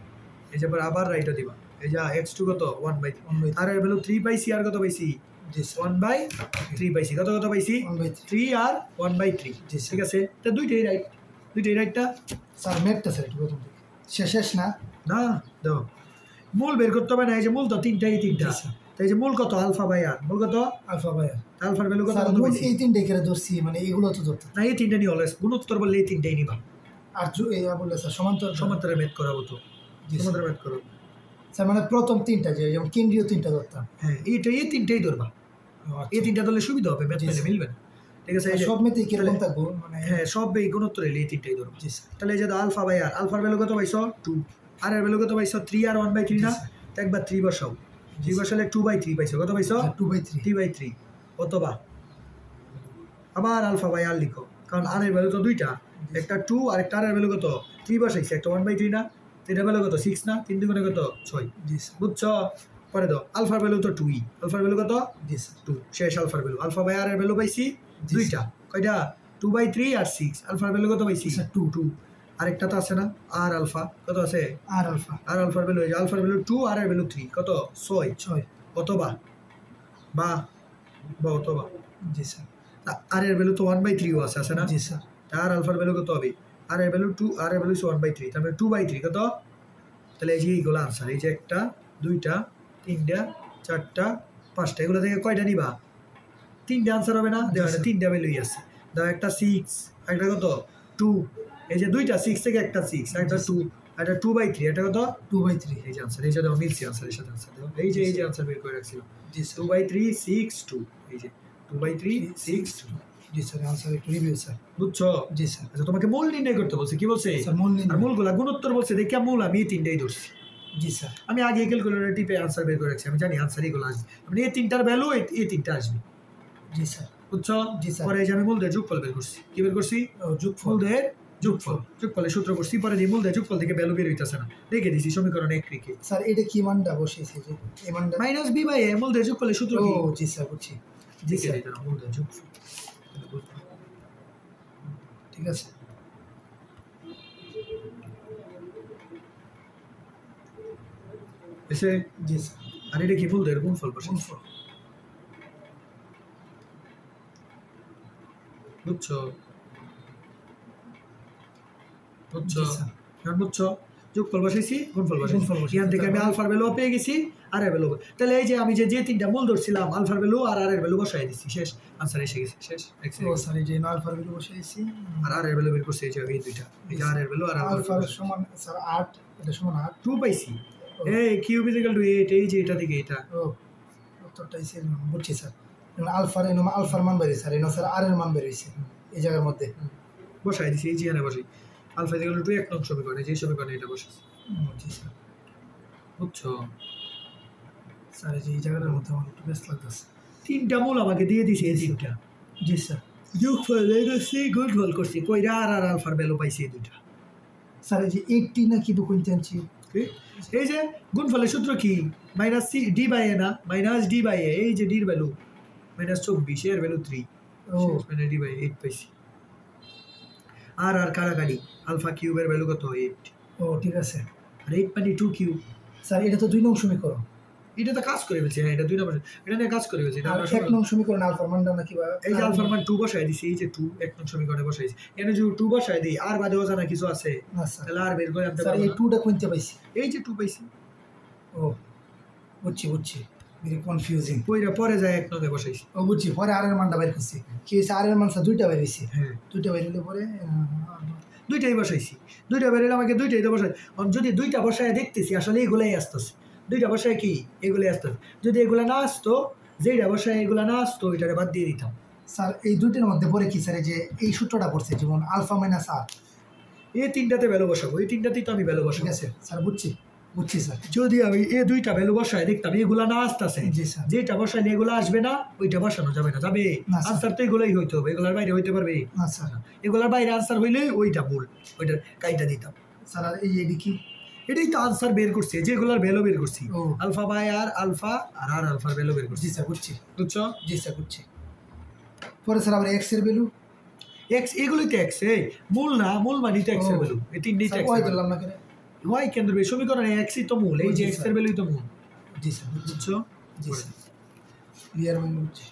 এই যে আবার রাইটও দিবা। এই যে x2 কত? 1/3। আর এর ভ্যালু 3 পাইছি, আর কত পাইছি? জি স্যার 1/3 পাইছি। কত পাইছি? 1/3 3 আর 1/3। ঠিক আছে, তো দুইটাই রাইটটা স্যার মেটটা স্যার প্রথম থেকে শেষ না না দাও, মূল বের করতে হবে না? এই যে মূল তো তিনটাই, তিনটা। তাই যে মূল কত? আলফা বাই আর। মূল কত? আলফা বাই আর। আলফার ভ্যালু কত? মূল এই তিনটাই করে ধরছি, মানে এগুলো তো ধরতে না, এই তিনটা নিয়ে অলওয়েজ গুণোত্তর বললে এই তিনটাই নিবা। আর এই বললে স্যার সমান্তরাল ম্যাথ করাবো তো, সমান্তরাল ম্যাথ করো স্যার। মানে প্রথম তিনটা যে যেমন কেন্দ্রীয় তিনটা ধরতাম, হ্যাঁ এই তিনটাই ধরবা। এই তিনটা ধরলে সুবিধা হবে, ম্যাথ পেলে মিলবে না, ঠিক আছে? সব মেথই কিরকম থাকবো মানে? হ্যাঁ, সব এই গুণোত্তর এই তিনটাই ধরবা। তাহলে এই যে আলফা বাই আর, আলফার ভ্যালু কত পাইছো? 2। আর এর ভ্যালু কত পাইছো? 3 আর 1/3 না? তো একবার 3 বসাও, 3 বসালে 2/3 পাইছো। কত পাইছো? 2/3। অথবা আবার আলফা বাই আর লিখো, কারণ আর এর ভ্যালু তো দুইটা, একটা 2 আর একটা আর এর ভ্যালু কত? 3 বসাইছে, একটা 1/3 না? এটার ভ্যালু কত? 6 না? 3 দুগুণে কত? 6। বুঝছো? পরে দাও আলফার ভ্যালু তো 2ই, আলফার ভ্যালু কত? 2 শেষ। আলফার ভ্যালু, আলফা বাই আর এর ভ্যালু পাইছি দুইটা, কয়টা? 2/3 আর 6। আলফার ভ্যালু কত পাইছি? 2। আরেকটা তো আছে না, আর আলফা কত আছে? আর আলফার ভ্যালু, এই যে আলফার ভ্যালু 2 আর এর ভ্যালু 3, কত? 6। অথবা অথবা জি স্যার আর এর ভ্যালু তো 1/3 আছে না? জি স্যার। আর আলফার ভ্যালু কত হবে? আর এর ভ্যালু 2, আর এর ভ্যালু 1/3, তার মানে 2/3 কত? তাহলে এই যে এইগুলো আনসার, এই যে একটা, দুইটা, তিনটা, চারটা, পাঁচটা, এগুলো থেকে কয়টা নিবা? 3টে আনসার হবে না? দেখো 3টা ভ্যালুই আছে। দাও একটা 6, একটা কত? 2, এই যে দুইটা 6 থেকে একটা 6 একটা 2 এটা 2/3 এটা কত 2/3 এই যে आंसर এই যে দাও মিলছে आंसर এর সাথে आंसर দাও এই যে आंसर বের করে রাখছিল জি স্যার 2/3 6 2 এই যে 2/3 6 2 জি স্যার आंसर একটু রিভিউ স্যার বুঝছো জি স্যার আচ্ছা তোমাকে মূল নির্ণয় করতে বলছে কি বলছে স্যার মূল নির্ণয়। আর মূলগুলা গুণোত্তর বলছে দেখে মূল আমি এই তিনটাই ধরছি জি স্যার আমি আগে ক্যালকুলেটর টিপে आंसर বের করে রাখছি আমি জানি आंसर এগুলো আসবে মানে এই তিনটার ভ্যালু এই তিনটা আসবে জি স্যার বুঝছো জি স্যার। পরে এই যে আমি মূলদের যোগফল বের করছি কি বের করছি যোগফল মূলদের যোগফলের সূত্র করছি পরে যে মূলদের যোগফল থেকে ভ্যালু বের হইতাছে না রেখে দিছি সমীকরণ 1 রেখে স্যার এটা কি মানটা বসিয়েছে যে এই মানটা মাইনাস বি বাই এ মূলদের যোগফলের সূত্র ও কি জি স্যার বুঝছি জি স্যার এটা মূলদের যোগফল ঠিক আছে এসে জি স্যার আর এটা কি মূলদের গুণফল বসে যোগফল বুঝছো জি স্যার এখন বুঝছো যোগফল বসাইছি গুণফল বসাইছি গুণফল বসাইছি। এখান থেকে আমি আলফার ভ্যালু পেয়ে গেছি আর এর ভ্যালু তাহলে এই যে আমি যে তিনটা মূল ধরছিলাম আলফার ভ্যালু আর এর ভ্যালু বসাই দিচ্ছি শেষ आंसर এসে গেছে শেষ ও স্যার এই যে আলফা ভ্যালু বসাইছি আর এর ভ্যালু বের করছি এই যে এই দুইটা এই যে আর এর ভ্যালু আর আলফা সমান স্যার 8 এটা সমান 8 2 পাইছি এই কিউব ইকুয়াল টু 8 এই যে এটা থেকে এটা ও উত্তরটাই স্যার বুঝছি স্যার আলফার এনো আলফার মান বেরিয়েছে স্যার এনো স্যার আর এর মান বেরিয়েছে এই জায়গার মধ্যে বসাই দিছি এই যে এখানে বসাই আলফা ইকুয়াল টু 1 নং সমীকরণে যে সমীকরণে এটা বসাইছি জি স্যার বুঝছো স্যার এই যে এই জায়গাটার মধ্যে আমার একটু ব্যস্ত লাগতেছে তিনটা মূল আমাকে দিয়ে দিছে এই তিনটা জি স্যার যোগফল বের করছি গুণফল করছি কইরা আর আলফার ভ্যালু পাইছি এই দুইটা স্যার এই যে 80 না কি বুকুন চাচ্ছি এই যে গুণফলের সূত্র কি minus C D by A না মাইনাস ডি বাই এ এই যে ডির ভ্যালু মাইনাস 24 এর ভ্যালু 3 ও মানে ডি বাই 8 পাইছি আর কাটাকাটি আলফা কিউবের ভ্যালু কত 8 ও ঠিক আছে আর 8 মানে 2 কিউব স্যার এটা তো 2 নং সমীকরণ এটা তো কাজ করে ফেলছে হ্যাঁ এটা 2 নম্বর এটা নিয়ে কাজ করে ফেলছে এটা আর আমরা 1 নং সমীকরণ আলফার মানটা নাকি বা এই যে আলফার মান 2 বসাই দিছি এই যে 2 এক নং সমীকরণে বসাইছি এখানে যদি 2 বসাই দেই আর বাদে অজানা কিছু আছে না স্যার তাহলে আর বের করে আনতে স্যার পারবো এই না। 2টা কোনতে পাইছি এই যে 2 পাইছি ও বুঝছি ভেরি কনফিউজিং কইরা পরে যায় এক নঙ্গে বসাইছি ও বুঝছি পরে আর এর মানটা বের করছি কি হয়েছে আর এর মান স্যার দুইটা বের হয়েছে হ্যাঁ দুইটা বের হলে পরে দুইটাই বসাইছি দুইটা বেরোলে আমাকে দুইটাই তো বসাই যদি দুইটা বসায় দেখতেছি আসলে এগুলাই আসতেছে দুইটা বসায় কি এগুলাই আসতেছে যদি এগুলা না আসতো যেইটা বসায় এগুলা না আসতো ওইটারে বাদ দিয়ে দিতাম স্যার এই দুইটার মধ্যে পরে কি স্যার এই যে এই সূত্রটা পড়ছে যেমন আলফা মাইনাস আর এই তিনটাতে ভ্যালু বসাবো এই তিনটাতেই তো আমি ভ্যালু ঠিক বসাবো আছে স্যার বুঝছি স্যার যদি আমি এই দুইটা ভ্যালু বসায় দেখতাম এগুলা না আসতেছে জি স্যার যেটা বসাইলে এগুলো আসবে না ওইটা বসানো যাবে না যাবে না, স্যার। আনসার তো এগুলাই হইতে হবে এগুলার বাইরে হইতে পারবে না স্যার এগুলার বাইরে আনসার হইলে ওইটা ভুল ওইটার কাইটা দিতাম স্যার আর এই এডি কি এটাই তো আনসার বের করছে যেগুলার ভ্যালু বের করছি ও আলফা বাই আর আলফা আর আলফার ভ্যালু বের করছি জি স্যার বুঝছি বুঝছো জি স্যার বুঝছি পরে স্যার আবার এক্স এর ভ্যালু এক্স এগুলোই তো এক্স এই মূল না মূল মানি তো এক্স এর ও। ভ্যালু এই তিনটেই তো স্যার এক্স ওয়াই ধরলাম না কেন ওয়াই কেন্দ্র সমীকরণে এক্সই তো মূল এই যে জি, এক্স এর স্যার। ভ্যালুই তো মূল জি স্যার বুঝছি বুঝছো জি স্যার ক্লিয়ার মানে বুঝছি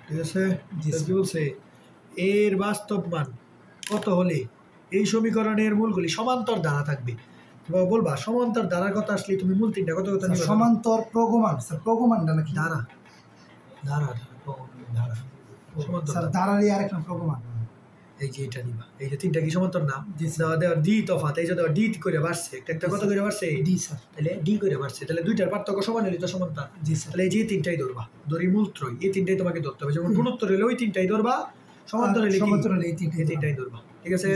ঠিক আছে জি, তো স্যার। কি বলছে এর বাস্তব মান কত হলে এই সমীকরণের মূলগুলি সমান্তর দ্বারা থাকবে। তুমি বলবা সমান্তর দ্বারার কথা আসলে তুমি মূল তিনটা কত কথা নিবা? সমান্তর প্রগমান স্যার, প্রগমানটা নাকি দ্বারা দ্বারা দ্বারা সমান্তর স্যার? দ্বারারই আরেক নাম প্রগমান। এই যে এটা নিবা, এই যে তিনটা কি সমান্তর না? জি দেওয়া দেওয়ার ডি তফাৎ, এই যে দেওয়া ডি করে বাড়ছে, একটা কত করে বাড়ছে? D sir. তাহলে ডি করে বাড়ছে, তাহলে দুইটার পার্থক্য সমান হলে তো সমান্তর। জি স্যার। তাহলে এই যে তিনটাই ধরবা, ধরি মূলত্রয়, এই তিনটাই তোমাকে ধরতে হবে। যেমন গুণোত্তর হলে ওই তিনটাই ধরবা, সমান্তর হলে সমান্তর হলে এই তিনটাই ধরবা। ঠিক আছে?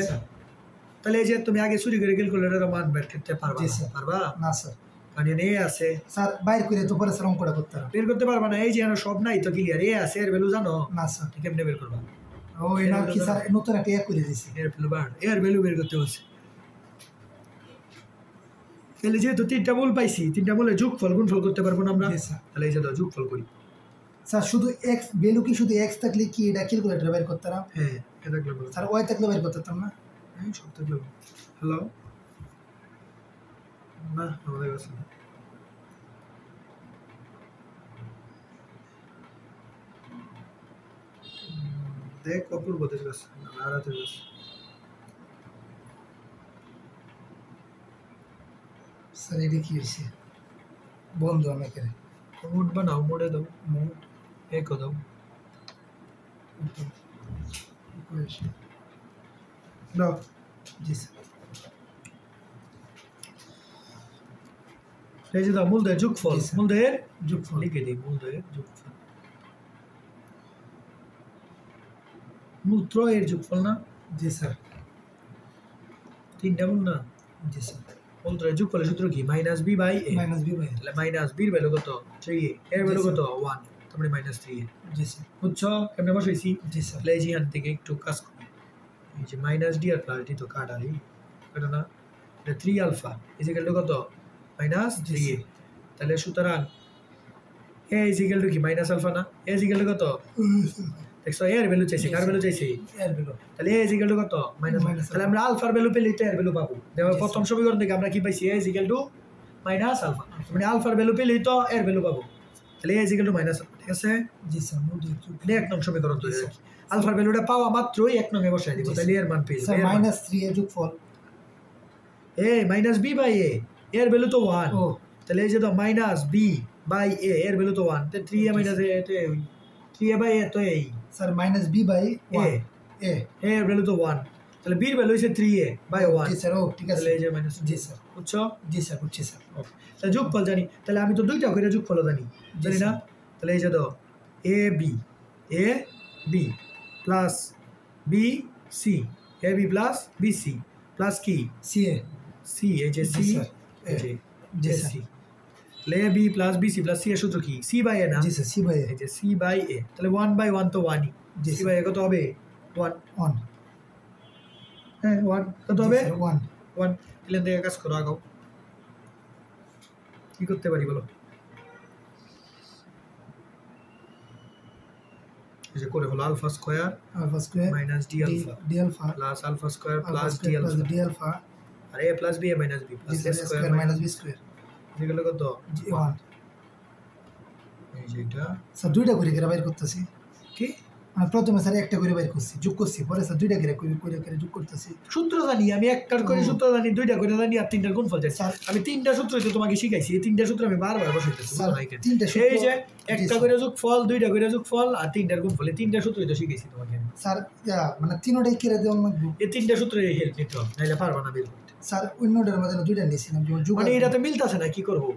তাহলে এই যে তুমি আগে চুরি করে ক্যালকুলেটরের মান বের করতে পারবা? পারবা না স্যার। মানে এ আছে স্যার, বাইর করে তো পরে স্যার অঙ্কটা করতে হবে। বের করতে পারবা না? এই যে সব নাই তো ক্লিয়ার, এ আছে, এর ভ্যালু জানো না স্যার। কেমনে বের করবা? ও এটা কি স্যার নতুন একটা ইয়া করে দিয়েছি, এর ভ্যালু বার, এর ভ্যালু বের করতে হচ্ছে। তাহলে যেহেতু তিনটা মূল পাইছি, তিনটা মূলের যোগফল গুণফল করতে পারবো না আমরা? তাহলে এই যে দাও যোগফল করি। স্যার শুধু এক্স ভ্যালু কি শুধু এক্স থাকলে কি এটা ক্যালকুলেটরে বের করতে পারতাম? হ্যাঁ এটা থাকলে স্যার ওয়াই থাকলে বের করতে পারতাম না? হ্যাঁ সব থাকলে। হ্যালো না আমাদের কাছে দেখ অপূর্বদের কাছে আর হাতের কাছে। স্যার এটা কি হয়েছে? বন্ধু আমাকে মুড বানাও, মোড়ে দাও, মুড এক দাও দাও। জি স্যার। এই যে দাও মূলদের যোগফল, মূলদের যোগফল লিখে দিই, মূলদের যোগফল, মূলত্রয়ের যোগফল না? জি স্যার। তিনটা মূল না? জি স্যার। মূলত্রয়ের যোগফলের সূত্র কি? Minus B by A. Minus B by, তাহলে মাইনাস বির ভ্যালু কত? 3a, এর ভ্যালু কত? 1, তারপরে মাইনাস 3a। জি স্যার। বুঝছো কেমনে বসাইছি? জি স্যার। তাহলে এই যে এখান থেকে একটু কাজ করি, এই যে মাইনাস ডি আর প্লাস ডি তো কাটারি এটা না, এটা 3 আলফা ইজ ইকুয়াল টু কত? Minus 3a। তাহলে সুতরাং এ ইজ ইকুয়াল টু কি? মাইনাস আলফা না? এ ইজ ইকুয়াল টু কত? দেখছো এর ভ্যালু চাইছে, কার ভ্যালু চাইছে? এর ভ্যালু। তাহলে এ ইজ ইকুয়াল টু কত? মাইনাস। তাহলে আমরা আলফার ভ্যালু পেলে তো এর ভ্যালু পাবো। দেখো প্রথম সমীকরণ থেকে আমরা কি পাইছি? A is equal to minus alpha, মানে আলফার ভ্যালু পেলেই তো এর ভ্যালু পাবো। তাহলে A is equal to minus alpha. ঠিক আছে? জি স্যার। এটা এক নং সমীকরণ তৈরি রাখি। আলফার ভ্যালুটা পাওয়া মাত্রই এক নং এ বসাই দিব, তাহলে এর মান পেয়ে স্যার মাইনাস 3 এর যোগফল এ মাইনাস বি বাই এ, এর ভ্যালু তো 1। ও তাহলে এই যে তো মাইনাস বি বাই এ, এর ভ্যালু তো 1, তাহলে 3a মাইনাস এ তো 3a বাই এ তো এই স্যার মাইনাস বি বাই এ, 1 এ এর ভ্যালু তো 1, তাহলে বির ভ্যালু হচ্ছে 3a বাই 1। G sir. ও ঠিক আছে। তাহলে এই যে মাইনাস। জি স্যার। বুঝছো? জি স্যার বুঝছি স্যার। তাহলে যোগফল জানি, তাহলে আমি তো দুইটা করে যোগফল জানি, জানি না? তাহলে এই যে দাও A B plus B C, A B plus B C plus কি? C A. সি, এই যে সি, এই যে জি সি। স্যার। তাহলে A B plus B C plus C এর সূত্র কি? সি বাই এ না? জি স্যার। C by A. এই যে সি বাই এ, তাহলে 1 বাই 1 তো 1ই। সি বাই এ কত হবে? 1। 1 হ্যাঁ 1 কত হবে? 1 1। তাহলে দেখে কাজ করো, আগাও। কি করতে পারি বলো? এই যে করে হলো alpha square minus D alpha plus alpha square plus D alpha আর A plus B A minus B plus A square minus B square, যেগুলো কত? 1। এই যে এটা স্যার দুইটা করে বের করতেছি। কি? আমি প্রথমে স্যার একটা করে বের করছি, যোগ করছি, পরে স্যার দুইটা করে যোগ করতেছি। সূত্র জানি আমি, একটার করে সূত্র জানি, দুইটা করে জানি, আর তিনটার গুণফল জানি। আমি তিনটা সূত্র তো তোমাকে শিখাইছি, এই তিনটা সূত্র আমি বারবার বসাইতেছি। এই যে একটা করে যোগফল, দুইটা করে যোগফল আর তিনটার গুণফল, এই তিনটা সূত্রই তো শিখাইছি তোমাকে স্যার। মানে তিনটাই কেটে দেওয়া লাগবে। এই তিনটা সূত্রের হেল্প নিতে হবে, নাহলে পারবা না বের করতে। স্যার অন্যটার মধ্যে দুইটা নিয়েছিলাম, যেমন যোগ, মানে এটাতে মিলতেছে না, কি করবো?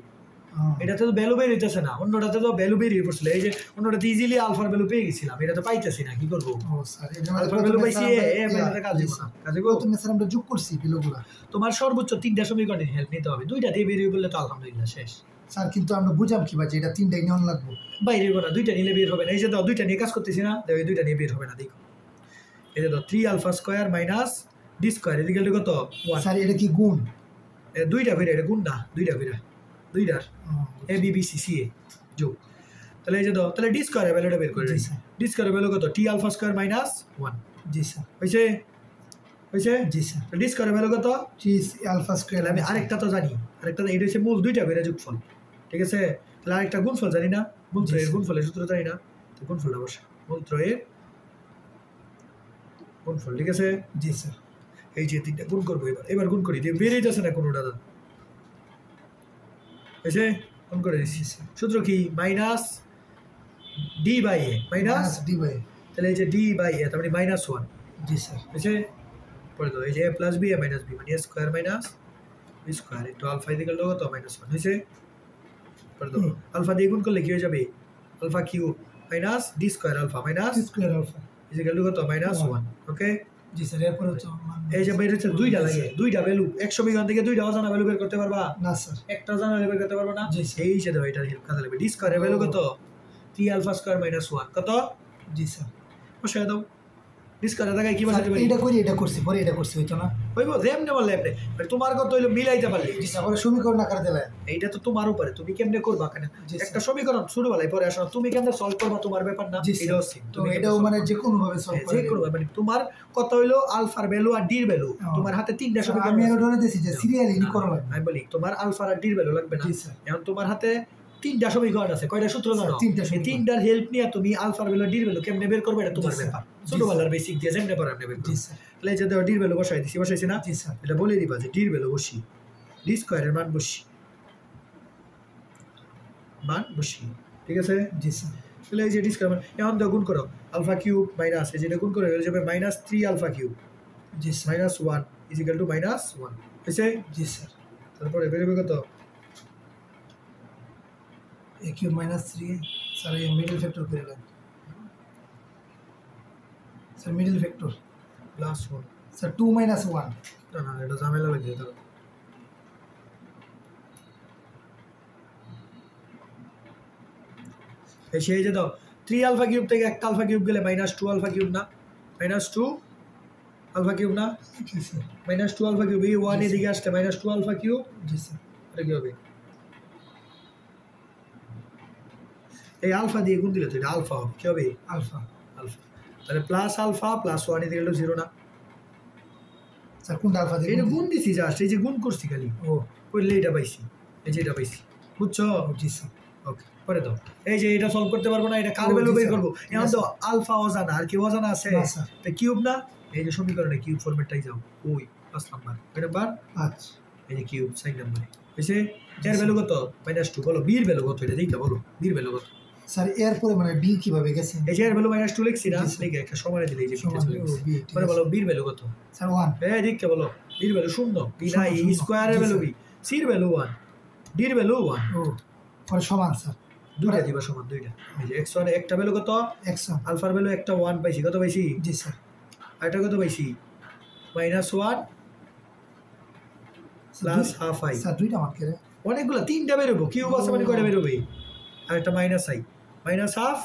এটাতে তো ভ্যালু বের হইতেছে না, অন্যটাতে তো ভ্যালু বেরিয়ে পড়ছিল। এই যে অন্যটাতে ইজিলি আলফার ভ্যালু পেয়ে গেছিলাম, এটা তো পাইতেছি না, কি করবো? আলফার ভ্যালু পাইছি, কাজ দিব না, কাজে গো। তুমি স্যার আমরা যোগ করছি ভ্যালুগুলো। তোমার সর্বোচ্চ তিনটা সমীকরণের হেল্প নিতে হবে, দুইটা দিয়ে বেরিয়ে বললে তো আলহামদুলিল্লাহ শেষ। স্যার কিন্তু আমরা বুঝাম কি বা যে এটা তিনটাই নেওয়া লাগবে, বাইরে না, দুইটা নিলে বের হবে না। এই যে দাও দুইটা নিয়ে কাজ করতেছি না, দেখো এই দুইটা নিয়ে বের হবে না। দেখো এই যে দাও 3 alpha square minus d square, এদিকে কত? 1। স্যার এটা কি গুণ? দুইটা করে, এটা গুণ না, দুইটার এ বি বি সি সি এ যোগ। তাহলে এই যে দাও, তাহলে ডি স্কয়ারের ভ্যালুটা বের করে। ডি স্কয়ারের ভ্যালু কত? টি আলফা স্কয়ার মাইনাস 1। জি স্যার। হয়েছে? জি স্যার। ডি স্কয়ারের ভ্যালু কত? টি আলফা স্কয়ার। আমি আরেকটা তো জানি, আরেকটা এটা হচ্ছে মূল, দুইটা করে যোগফল। ঠিক আছে? তাহলে আরেকটা গুণফল জানি না, মূলত্রয়ের গুণফলের সূত্র জানি না, তো গুণফলটা বসে মূলত্রয়ের গুণফল। ঠিক আছে? জি স্যার। এই যে 3টা গুণ করবো এবার গুণ করি দিয়ে বেরিয়ে যাচ্ছে না কোনোটা এসে গুণ করে দিচ্ছি সূত্র কি minus D by A minus D by তাহলে এই যে ডি বাই এ তার মানে -1 জি স্যার এসে পড়ে দাও এই যে a plus b a minus b মানে a square minus b square into alpha equal to কত -1 হয়েছে পড়ে দাও আলফা দিয়ে গুণ করলে কি হয়ে যাবে alpha cube minus d square alpha minus square alpha equal to কত -1 ওকে জি স্যার এরপর হচ্ছে এই যে বের হচ্ছে দুইটা লাগে দুইটা ভ্যালু 100 বিঘান থেকে দুইটা অজানা ভ্যালু বের করতে পারবা না স্যার একটা অজানা ভ্যালু বের করতে পারবা না জি স্যার। এই যে দাও এটা কাজে লাগবে ডি স্কোয়ারের ভ্যালু কত 3 আলফা স্কোয়ার মাইনাস 1 কত জি স্যার বসায় দাও ডি স্কোয়ারের জায়গায় কি বসাতে পারি এটা করি এটা করছি পরে এটা করছি হইতো না হইব যেমনে বললে আপনি মানে তোমার কত হইলো মিলাইতে পারলি জি স্যার পরে সমীকরণ আকারে দিলে এইটা তো তোমার উপরে তুমি কেমনে করবা কেন জি একটা সমীকরণ শুরু বেলায় পরে আসো তুমি কেমনে সলভ করবা তোমার ব্যাপার না জি স্যার। এটাও same। তো তুমি কেমনে এটাও solve মানে করবা। যে কোনো ভাবে সলভ যে কোনো মানে তোমার কত হইলো আলফার ভ্যালু আর ডির ভ্যালু তোমার হাতে 3টা সমীকরণ আমি আছে। আরো ধরে দিয়েছি যে সিরিয়ালি না, করা লাগবে আমি বলি তোমার আলফার আর ডির ভ্যালু লাগবে না জি স্যার। এখন তোমার হাতে 3টা সমীকরণ আছে কয়টা সূত্র জানো স্যার, 3টা এই সমীকরণ। 3টার হেল্প নিয়ে তুমি আলফার ভ্যালু ডির ভ্যালু কেমনে বের করবে এটা তোমার জি স্যার। ব্যাপার জি ছোটবেলার বেসিক দিয়ে যেমনে পারো আপনি বের জি করো স্যার তাহলে এই যে দেখো ডির ভ্যালু বসাইছি না জি স্যার এটা বলে দিবা যে ডির ভ্যালু বসি ডি স্কয়ারের মান বসি ঠিক আছে জি স্যার তাহলে এই যে ডি স্কয়ার মান এখন দেখো গুণ করো আলফা কিউব মাইনাস এই যে এটা গুণ করে হয়ে যাবে -3 আলফা কিউব জি স্যার -1 ইকুয়াল টু -1 হয়েছে জি স্যার তারপরে বেরোবে কত a কিউব -3 স্যার এই মিডল ফ্যাক্টর করে দেন স্যার মিডল ফ্যাক্টর +1 স্যার 2 - 1 না এটা ঝামেলা লাগে এটা এই সেই যে দাও 3 আলফা কিউব থেকে 1 আলফা কিউব গেলে -2 আলফা কিউব না -2 আলফা কিউব না জি স্যার -2 আলফা কিউব এই 1 এদিকে আসছে -2 আলফা কিউব জি স্যার এটা কি হবে এই আলফা দিয়ে গুণ দিলে তো এটা আলফা হবে কি হবে আলফা আলফা তাহলে প্লাস আলফা প্লাস 1 এদিকে 0 না স্যার কোনটা আলফা দিয়ে এটা গুণ দিছি জাস্ট এই যে গুণ করছি খালি ও করলে এটা পাইছি এই যে এটা পাইছি বুঝছো জি স্যার ওকে পরে দাও এই যে এটা সলভ করতে পারবো না এটা কার ও, ভ্যালু জি, বের স্যার। করবো এখন Yes, তো আলফা অজানা আর কি অজানা আছে না, স্যার। তো কিউব না এই যে সমীকরণে কিউব ফরম্যাটটাই যাও ওই 5 নাম্বার কয় নাম্বার 5 এই যে কিউব 6 নাম্বারে হইছে এর ভ্যালু কত -2 বলো বি এর ভ্যালু কত এটা দেখো বলো বি এর ভ্যালু কত স্যার এরপরে মানে ডি কিভাবে গেছে এই যে এর ভ্যালু -2 লিখছি না জি, স্যার। লিখে একটা সমানে দিলে এই যে সমান, চলে গেছে ও, বি, ঠিক পরে আছে। বলো বি এর ভ্যালু কত স্যার 1 এই দেখকে বলো বি এর ভ্যালু 0 বি শূন্য, নাই শূন্য। স্কয়ারের জি, ভ্যালু স্যার। বি সি এর ভ্যালু 1 ডি এর ভ্যালু 1 ও পরে সমান স্যার দুইটা দিবা সমান দুইটা এই যে x1 একটা ভ্যালু কত 100 আলফার ভ্যালু একটা 1 পাইছি কত পাইছি জি স্যার আর এটা কত পাইছি -1 প্লাস হাফ আই স্যার দুইটা মান করে অনেকগুলো তিনটা বেরোবো কিউব আছে মানে কয়টা বেরোবে আর একটা minus I -half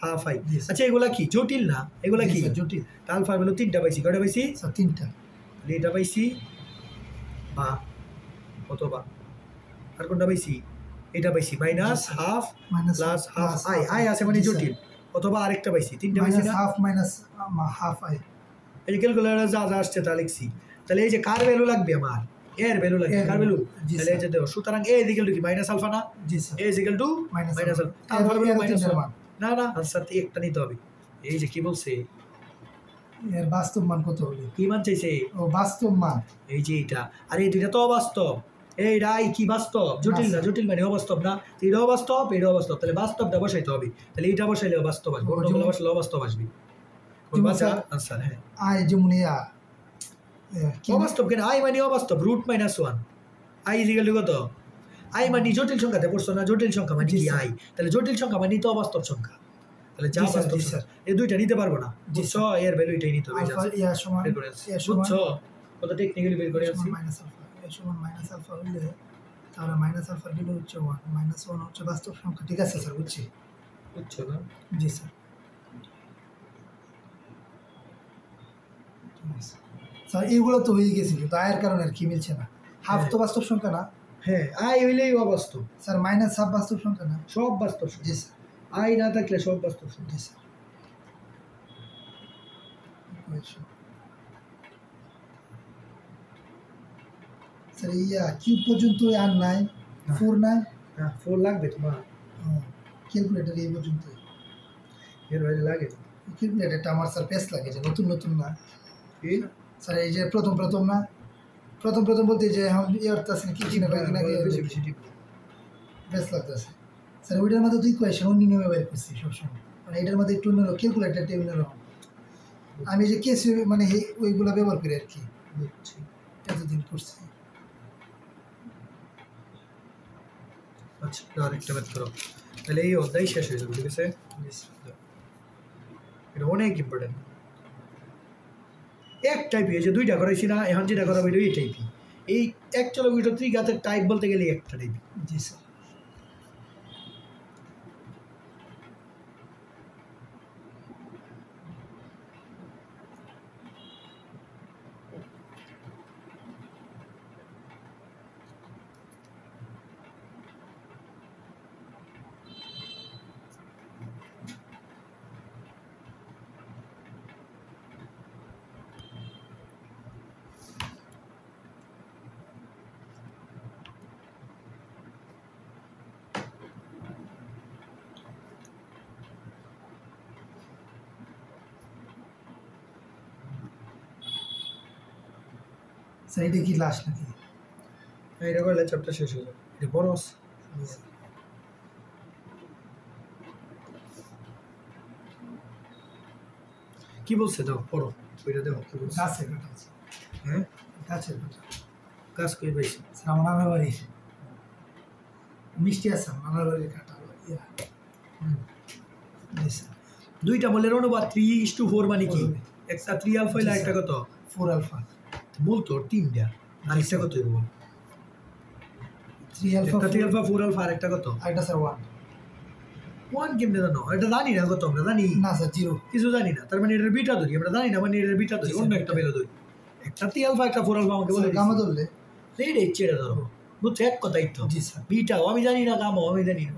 half I Yes. আচ্ছা এগুলা কি জটিল না এগুলা জি, কি স্যার, জটিল আলফার ভ্যালু তিনটা পাইছি কয়টা পাইছি স্যার তিনটা তাহলে এটা পাইছি বা অথবা আর কোনটা পাইছি এটা পাইছি Yes, sir. Half minus plus half I I আছে মানে জটিল অথবা আরেকটা পাইছি তিনটা পাইছি মাইনাস না হাফ মাইনাস হাফ আই এই যে ক্যালকুলেটর যা যা আসছে তা লিখছি তাহলে এই যে কার ভ্যালু লাগবে আমার এর ভ্যালু লাগবে এর কার ভ্যালু জি, তাহলে এই যে দেখো সুতরাং এ ইকুয়াল টু কি মাইনাস আলফা না জি sir A equal to minus minus alpha এর ভ্যালু এর মাইনাস তিনটার মান। না না আনসার একটা নিতে হবে এই যে কি বলছে এর বাস্তব মান কত হবে কি মান চাইছে ও বাস্তব মান এই যে এটা আর এই দুইটা তো অবাস্তব এই রাই কি বাস্তব জটিল না না, জটিল মানে অবাস্তব না এটা অবাস্তব এটা অবাস্তব তাহলে বাস্তবটা বসাইতে হবে তাহলে এটা বসাইলে বাস্তব আসবে ও, অন্যগুলো যেমন- বসাইলে অবাস্তব আসবে যেমন বাচ্চা স্যার- আনসার হ্যাঁ আই যেমন ইয়া কি অবাস্তব কেন আই মানে অবাস্তব √-1 আই ইকুয়াল টু কত আই মানে জটিল সংখ্যাতে পড়ছো না জটিল সংখ্যা মানে জি, কি স্যার। আই তাহলে জটিল সংখ্যা মানে তো অবাস্তব সংখ্যা তাহলে যা জি, স্যার, বাস্তব জি, সংখ্যা স্যার। এই দুইটা নিতে পারবো না জি, বুঝছো এর ভ্যালু এটাই নিতে হবে আলফা ইয়া সমান বের করে আনছি। ইয়া সমান বুঝছো কত টেকনিক্যালি বের করে আনছি মাইনাস আলফা ইয়া সমান মাইনাস আলফা হইলে তাহলে মাইনাস আলফা দিলে হচ্ছে 1 -1 হচ্ছে বাস্তব সংখ্যা ঠিক আছে স্যার বুঝছি বুঝছো না জি স্যার ঠিক আছে। স্যার এইগুলো তো হয়ে গেছে কিন্তু আয়ের কারণে আর কি মিলছে না হাফ তো বাস্তব সংখ্যা না হ্যাঁ আই হইলেই অবাস্তব স্যার মাইনাস হাফ বাস্তব সংখ্যা না সব বাস্তব জি সংখ্যা স্যার আই না থাকলে সব বাস্তব সংখ্যা জি স্যার Equation. স্যার ইয়া কিউব পর্যন্ত আর নাই না। 4 নাই হ্যাঁ 4 লাগবে তোমার ক্যালকুলেটর এই পর্যন্ত এর বাইরে লাগে ক্যালকুলেটরটা আমার স্যার পেস লাগে যে নতুন নতুন না কি স্যার এই যে প্রথম না প্রথম বলতে যে এখন ইয়ারতাছে কি কিনা বাইক না বেশি বেশি টিপ বেশ লাগতেছে স্যার ওইটার মধ্যে দুই কোয়েশ্চেন অন্য নিয়মে বের করছি সবসময় মানে এটার মধ্যে একটু অন্য ক্যালকুলেটার টেবিলের আমি যে কেস মানে ওইগুলো ব্যবহার করি আর কি বুঝছি। এতদিন করছি। আচ্ছা আরেকটা ম্যাথ করো, তাহলে এই অধ্যায় শেষ হয়ে যাবে। ঠিক আছে, এটা অনেক ইম্পর্টেন্ট। এক টাইপই এই যে দুইটা করাইছি না, এখন যেটা করাবো এটা এই টাইপই। এই এক চলো দুটো ত্রিঘাতের টাইপ বলতে গেলে একটা টাইপই। জি স্যার। স্যার এটা কি লাস্ট নাকি? এটা করলে চ্যাপ্টার শেষ হয়ে যাবে। এটা বড় আছে। কি বলছে দাও পড়ো, ওইটা দেখো কি বলছে। গাছের কাটা আছে। হ্যাঁ গাছের কাটা কাজ করে পাইছি। স্যার আমার নানার বাড়ি মিষ্টি আছে, আমার নানার বাড়ির কাটা ইয়া। জি স্যার। দুইটা মূলের অনুপাত 3:4 মানে কি? একটা 3 আলফা হইলে একটা কত? 4 আলফা। মূল তো তিনটা, আরেকটা কত হইব? 3 আলফা, একটা 3 আলফা 4 আলফা, আরেকটা কত? আরেকটা স্যার 1 কেমনে জানো? এটা জানি না কত, আমরা জানি না স্যার 0 কিছু জানি না। তার মানে এটার বিটা ধরি, আমরা জানি না মানে এটার বিটা ধরি, অন্য একটা বেলা ধরি। একটা 3 আলফা একটা 4 আলফা আমাকে বলে গামা ধরলে এইটা ইচ্ছে এটা ধরো, বুঝছো? এক কথাই তো। জি স্যার। বিটাও আমি জানি না, গামাও আমি জানি না।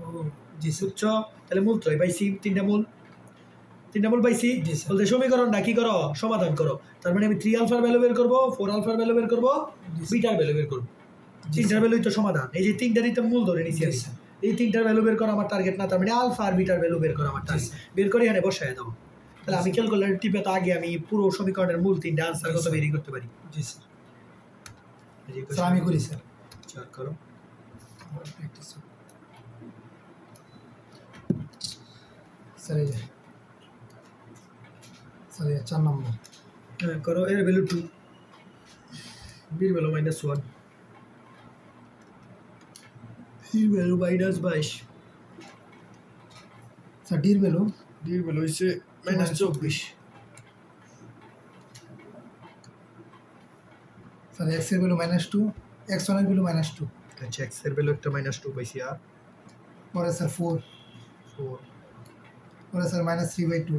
জি স্যার। বুঝছো? তাহলে মূল তো পাইছি তিনটা মূল পাইছি। জি স্যার। বলতে সমীকরণটা কি করো? সমাধান করো। তার মানে আমি 3 আলফার ভ্যালু বের করবো, 4 আলফার ভ্যালু বের করবো, বিটার ভ্যালু বের করবো। তিনটার ভ্যালুই তো সমাধান। এই যে তিনটারই তো মূল ধরে নিছি আমি। এই তিনটার ভ্যালু বের করা আমার টার্গেট না, তার মানে আলফা আর বিটার ভ্যালু বের করা আমার টার্গেট। বের করে এখানে বসায় দাও। তাহলে আমি ক্যালকুলেটর টিপে তো আগে আমি পুরো সমীকরণের মূল তিনটা আনসার কত বের করতে পারি। জি স্যার। স্যার আমি করি স্যার। চার করো। স্যার এই যে স্যার 4 নম্বর। হ্যাঁ করো। এর ভ্যালু 2, বির ভ্যালু -1, এর ভ্যালু -22, স্যার ডির ভ্যালু হচ্ছে -24। স্যার x এর ভ্যালু -2, x1 এর ভ্যালু -2। আচ্ছা x এর ভ্যালু একটা -2 পাইছি। আর পরে স্যার 4 পরে স্যার -3/2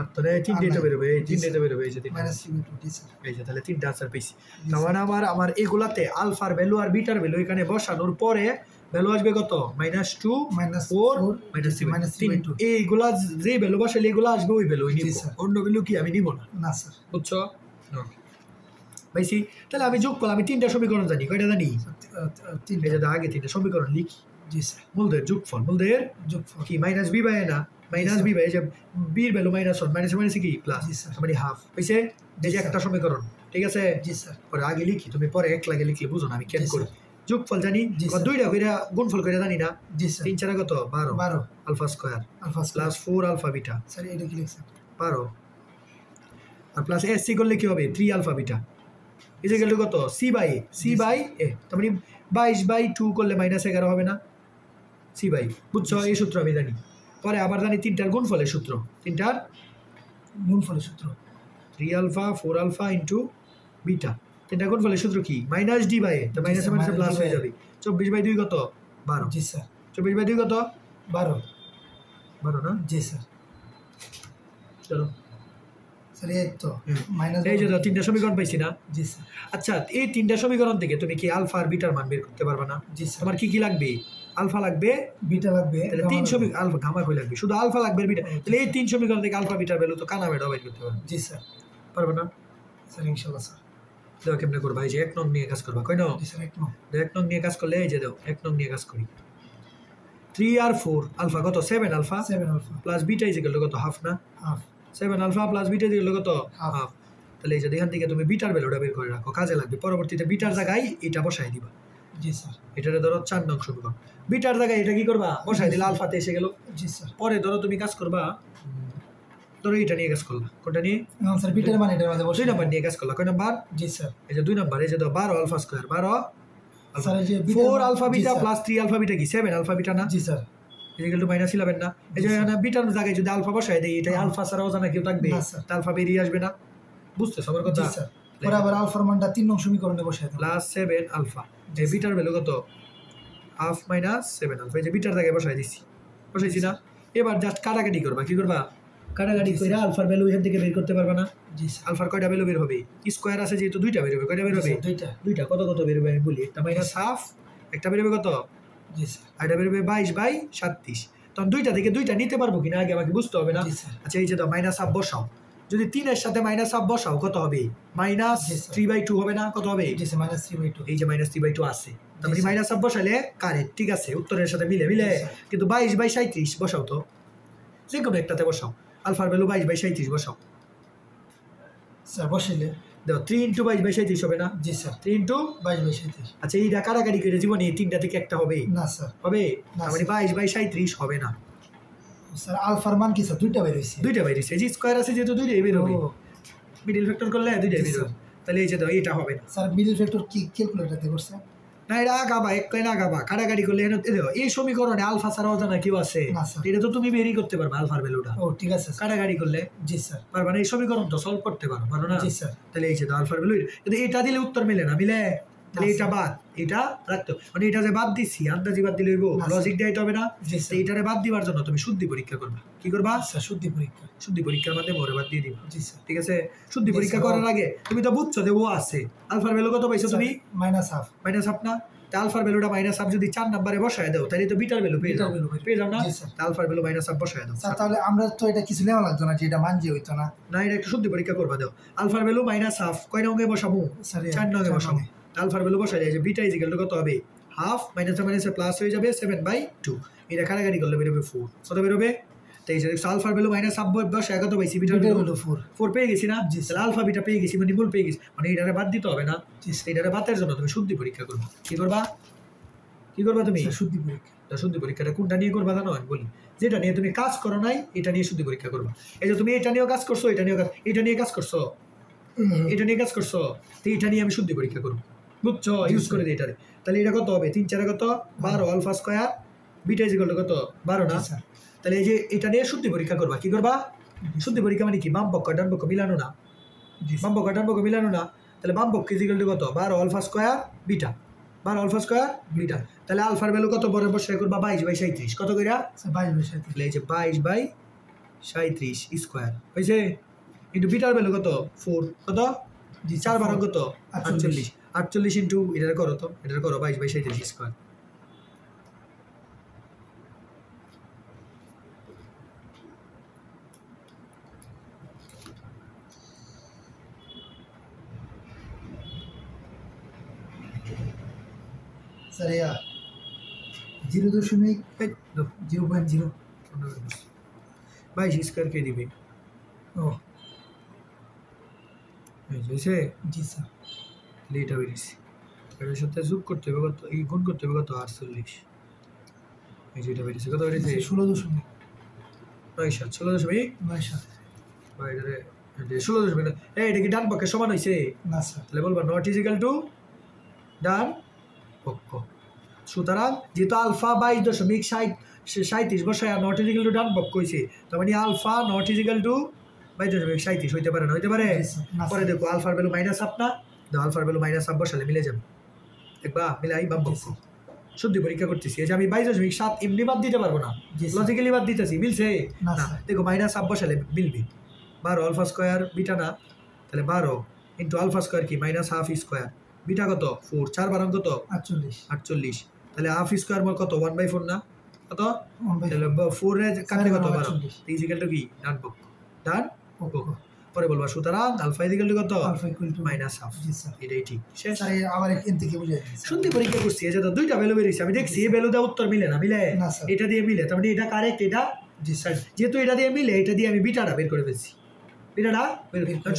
আর তাহলে তিনটা বেরোবে, এই তিনটা বেরোবে, এই যে তিনটা -3/2। জি স্যার। এই যে তাহলে তিনটা আনসার পেয়েছি। তার মানে আমার এগুলাতে আলফার ভ্যালু আর বিটার ভ্যালু এখানে বসানোর পরে ভ্যালু আসবে কত? -2, -4, -3/2। এইগুলা যে ভ্যালু বসালে এগুলো আসবে, ওই ভ্যালু নিব। অন্য ভ্যালু কি আমি নিব না। না স্যার। বুঝছো? পাইছি। তাহলে আমি যোগ করলাম, আমি তিনটা সমীকরণ জানি। কয়টা জানি? এই যে আগে তিনটা সমীকরণ লিখি। জি স্যার। মূলদের যোগফল, মূলদের যোগফল কি -b/a না, -b/a, এই যে b-র ভ্যালু -1 মাইনাস কি প্লাস, জি স্যার। মানে হাফ হইছে। এই যে একটা সমীকরণ, ঠিক আছে? জি স্যার। পরে আগে লিখি, তুমি পরে এক লাগে লিখলে বুঝো না আমি কেন জি করি। স্যার। যোগফল জানি, জি স্যার। দুইটা কইরা গুণফল কইরা জানি না। জি স্যার। 3 4 কত? 12 alpha square alpha plus 4 alpha beta. Sir এটা কি লিখছেন? 12 আর প্লাস এসসি করলে কি হবে? 3 আলফা বিটা। এই যে গেল কত? c/a, তার মানে 22/2 করলে -11 হবে না? c/a, বুঝছো? এই সূত্র আমি জানি। পরে আবার জানি তিনটার গুণফলের সূত্র, তিনটার গুণফলের সূত্র 3 আলফা 4 আলফা ইন্টু বিটা। তিনটা গুণফলের সূত্র কি? -d/a, তো মাইনাসে মাইনাসে প্লাস হয়ে যাবে। 24/2 কত? 12। জি স্যার। 24/2 কত? 12 না? জি স্যার। চলো স্যার এই তো মাইনাস এই যে তিনটা সমীকরণ পাইছি না? জি স্যার। আচ্ছা এই তিনটা সমীকরণ থেকে তুমি কি আলফা আর বিটার মান বের করতে পারবে না? জি স্যার। তোমার কি কি লাগবে? আলফা লাগবে, বিটা লাগবে, তাহলে তিন সমীকরণ আলফা গামা কই লাগবে, শুধু আলফা লাগবে আর বিটা। তাহলে এই তিন সমীকরণ থেকে আলফা বিটার ভ্যালু তো কানা বের বের করতে পারবে। জি স্যার। পারবে না? স্যার ইনশাআল্লাহ স্যার। দাও কেমনে করবা? এই যে 1 নং নিয়ে কাজ করবা। কই নাও? জি স্যার 1 নং। 1 নং নিয়ে কাজ করলে এই যে দাও 1 নং নিয়ে কাজ করি। 3 আর 4 আলফা কত? 7 alpha 7 alpha plus beta is equal to কত? হাফ না? Half 7 alpha plus beta is equal to কত? হাফ। হাফ। তাহলে এই যে এখান থেকে তুমি বিটার ভ্যালুটা বের করে রাখো, কাজে লাগবে। পরবর্তীতে বিটার জায়গায় এটা বসাই দিবা। জি স্যার। এটারে ধরো 4 নং সমীকরণ, বিটার জায়গায় এটা কি করবা বসাই দিলে আলফাতে এসে গেল। জি স্যার। পরে ধরো তুমি কাজ করবা, ধরো এটা নিয়ে কাজ করলা, কোনটা নিয়ে? স্যার বিটার মানে এটার মধ্যে 2 নাম্বার নিয়ে কাজ করলা। কয় নাম্বার? জি স্যার। এই যে 2 নাম্বার, এই যে 12 আলফা স্কয়ার, 12 স্যার এই যে 4 alpha beta plus 3 alpha beta কি 7 আলফা বিটা না? জি স্যার। ইকুয়াল টু -11 না? এই যে এখানে বিটার জায়গায় যদি আলফা বসাই দেই, এটা আলফা ছাড়া অজানা কেউ থাকবে? তা আলফা বেরিয়ে আসবে না, বুঝতেছো আমার কথা? জি স্যার। পরে আবার আলফার মানটা 3 নং সমীকরণে বসাই দাও। প্লাস 7 আলফা, এই বিটার ভ্যালু কত? হাফ মাইনাস 7 আলফা, এই যে বিটার জায়গায় বসাই দিছি, বসাইছি না? এবার জাস্ট কাটাকাটি করবা। কি করবা? কাটাকাটি করে আলফার ভ্যালু এখান থেকে বের করতে পারবা না? জি স্যার। আলফার কয়টা ভ্যালু বের হবে? স্কয়ার আছে যেহেতু 2টা বের হবে। কয়টা বের হবে? দুইটা। কত কত বের হবে আমি বলি। একটা মাইনাস হাফ, একটা বের হবে কত? জি স্যার। আর এটা বের হবে 22/37। তখন 2টা থেকে 2টা নিতে পারবো কিনা আগে আমাকে বুঝতে হবে না? আচ্ছা এই যে দাও মাইনাস হাফ বসাও, যদি 3 এর সাথে মাইনাস হাফ বসাও কত হবে? -3/2 হবে না? কত হবে? জি স্যার -3/2। এই যে -3/2 আছে, তার মানে মাইনাস হাফ বসালে কারেক্ট, ঠিক আছে, উত্তরের সাথে মিলে কিন্তু 22/37 বসাও তো, যে কোনো একটাতে বসাও। আলফার ভ্যালু 22/37 বসাও। স্যার বসাইলে দেখো 3 × 22/37 হবে না? জি স্যার। 3 × 22/37। আচ্ছা এইটা কাটাকাটি করে জীবনে এই 3টা থেকে একটা হবে না স্যার? হবে, তার মানে 22/37 হবে না স্যার। আলফার মান কি স্যার? 2টা বের হইছে। 2টা বের হইছে, এই যে স্কয়ার আছে যেহেতু 2টাই বের হবে, মিডল ফ্যাক্টর করলে 2টাই বের হবে। তাহলে এই যে দাও এটা হবে না স্যার। মিডল ফ্যাক্টর কি ক্যালকুলেটরতে করছে না? এটা আগাবা, এক লাইন আগাবা, কাটাকাটি করলে দেখো এই সমীকরণে আলফা ছাড়া অজানা কেউ আছে? এটা তো তুমি বেরই করতে পারবে আলফার ভ্যালুটা। ও ঠিক আছে। কাটাকাটি করলে জি স্যার পারবা না, এই সমীকরণ তো সলভ করতে পারো না? জি স্যার। তাহলে এই যে দাও আলফার ভ্যালু, কিন্তু এটা দিলে উত্তর মিলে না, মিলে? তাহলে এটা বাদ, এটা রাখতো, মানে এটা যে বাদ দিচ্ছি আন্দাজি বাদ দিলে হইব, লজিক দিয়ে হবে না? এইটারে বাদ দিবার জন্য তুমি শুদ্ধি পরীক্ষা করবা। কি করবা? স্যার শুদ্ধি পরীক্ষা। শুদ্ধি পরীক্ষার মাধ্যমে ওরে বাদ দিয়ে দিবা। জি স্যার। ঠিক আছে, শুদ্ধি পরীক্ষা করার আগে তুমি তো বুঝছো যে ও আছে। আলফার ভ্যালু কত পাইছো তুমি? -হাফ। -হাফ না? তা আলফার ভ্যালুটা -হাফ যদি 4 নম্বরে বসায় দাও তাহলে তো বিটার ভ্যালু পেয়ে যাও না? তা আলফার ভ্যালু -হাফ বসায় দাও। স্যার তাহলে আমরা তো এটা কিছু নেওয়া লাগতো না, যে এটা মানজি হইতো না? না, এটা একটু শুদ্ধি পরীক্ষা করবা দাও। আলফার ভ্যালু -হাফ কয় নঙ্গে বসাবো? 4 নঙ্গে বসাবো। আলফার ভ্যালু বসাই যায় যে বিটা ইজ ইকুয়াল টু কত হবে? হাফ মাইনাসে প্লাস হয়ে যাবে 7/2। এটা কাটাকাটি করলে বেরোবে 4। কত বেরোবে? তো এই যে আলফার ভ্যালু -হাফ বসায় কত পাইছি? বিটার ভ্যালু 4 পেয়ে গেছি না? তাহলে আলফা বিটা পেয়ে গেছি, মানে মূল পেয়ে গেছি, মানে এটারে বাদ দিতে হবে না? এটারে বাদের জন্য তুমি শুদ্ধি পরীক্ষা করবা। কি করবা তুমি? শুদ্ধি পরীক্ষা। শুদ্ধি পরীক্ষাটা কোনটা নিয়ে করবা জানো? আমি বলি, যেটা নিয়ে তুমি কাজ করো নাই এটা নিয়ে শুদ্ধি পরীক্ষা করবা। এই যে তুমি এটা নিয়েও কাজ করছো, এটা নিয়ে কাজ করছো, তো এটা নিয়ে আমি শুদ্ধি পরীক্ষা করবো, বুঝছো? ইউজ করে দিই এটারে। তাহলে এটা কত হবে? 3 × 4 কত? 12 alpha square beta is equal to কত? 12 না? তাহলে এই যে এটা নিয়ে শুদ্ধি পরীক্ষা করবা। কি করবা? শুদ্ধি পরীক্ষা মানে কি? বাম পক্ষ ডান পক্ষ মিলানো না? বাম পক্ষ ডান পক্ষ মিলানো না? তাহলে বাম পক্ষ ইজ ইকুয়াল টু কত? 12 alpha square beta, 12 alpha square beta. তাহলে আলফার ভ্যালু কত বড় বসাই করবা? 22/37। কত কইরা? 22/37। এই যে 22/37 স্কয়ার হইছে, কিন্তু বিটার ভ্যালু কত? 4। কত? 4 বার কত? 48। 48 ইনটু এটার করো তো, এটার করো 22/37 স্কয়ার। স্যার 0.0.0 22 স্কয়ার কে দিবে? ও হয়েছে? জি স্যার। এটা বেরিয়েছে, এটার সাথে যোগ করতে হবে কত? এই গুণ করতে হবে কত? 48। এই যে এটা বেরিয়েছে, কত বেরিয়েছে? 16.9 16.9। এটা কি ডান পক্ষে সমান হয়েছে? না স্যার। তাহলে বলবা নট ইজ ইকুয়াল টু ডান পক্ষ। সুতরাং যেহেতু আলফা 22.37 বসায় নট ইজ ইকুয়াল টু ডান পক্ষ হয়েছে, তার মানে alpha not is equal to 22.37 হইতে পারে না? হইতে পারে? পরে দেখো আলফার ভ্যালু -হাফ না? আলফার ভ্যালু -হাফ বসালে মিলে যাবে, দেখবা মিলাই বাম পক্ষ। শুদ্ধি পরীক্ষা করতেছি, এই যে আমি 22.7 এমনি বাদ দিতে পারবো না, লজিক্যালি বাদ দিতেছি, মিলছে না? দেখো -হাফ বসালে মিলবে। 12 আলফা স্কয়ার বিটা না? তাহলে 12 ইন্টু আলফা স্কয়ার কি? -হাফ স্কয়ার বিটা কত? 4। 4 বার কত? 48। তাহলে হাফ স্কয়ার মোট কত? 1/4 না? কত? তাহলে 4 এর কাটলে কত? 12 ইজ ইকুয়াল টু কি? ডান পক্ষ। ডান পক্ষ। পরে বলবা সুতরাং আলফা ইজ ইকুয়াল টু কত? -হাফ। জি স্যার। এটাই ঠিক। শেষ। আবার এখান থেকে বুঝাই দিই। শুদ্ধি পরীক্ষা করছি, এই যে তো দুইটা ভ্যালু বেরিয়েছে, আমি দেখছি এই ভ্যালু দিয়ে উত্তর মিলে না, মিলে? এটা দিয়ে মিলে, তার মানে এটা কারেক্ট। এটা জি স্যার, যেহেতু এটা দিয়ে মিলে, এটা দিয়ে আমি বিটাটা বের করে ফেলছি। এটা না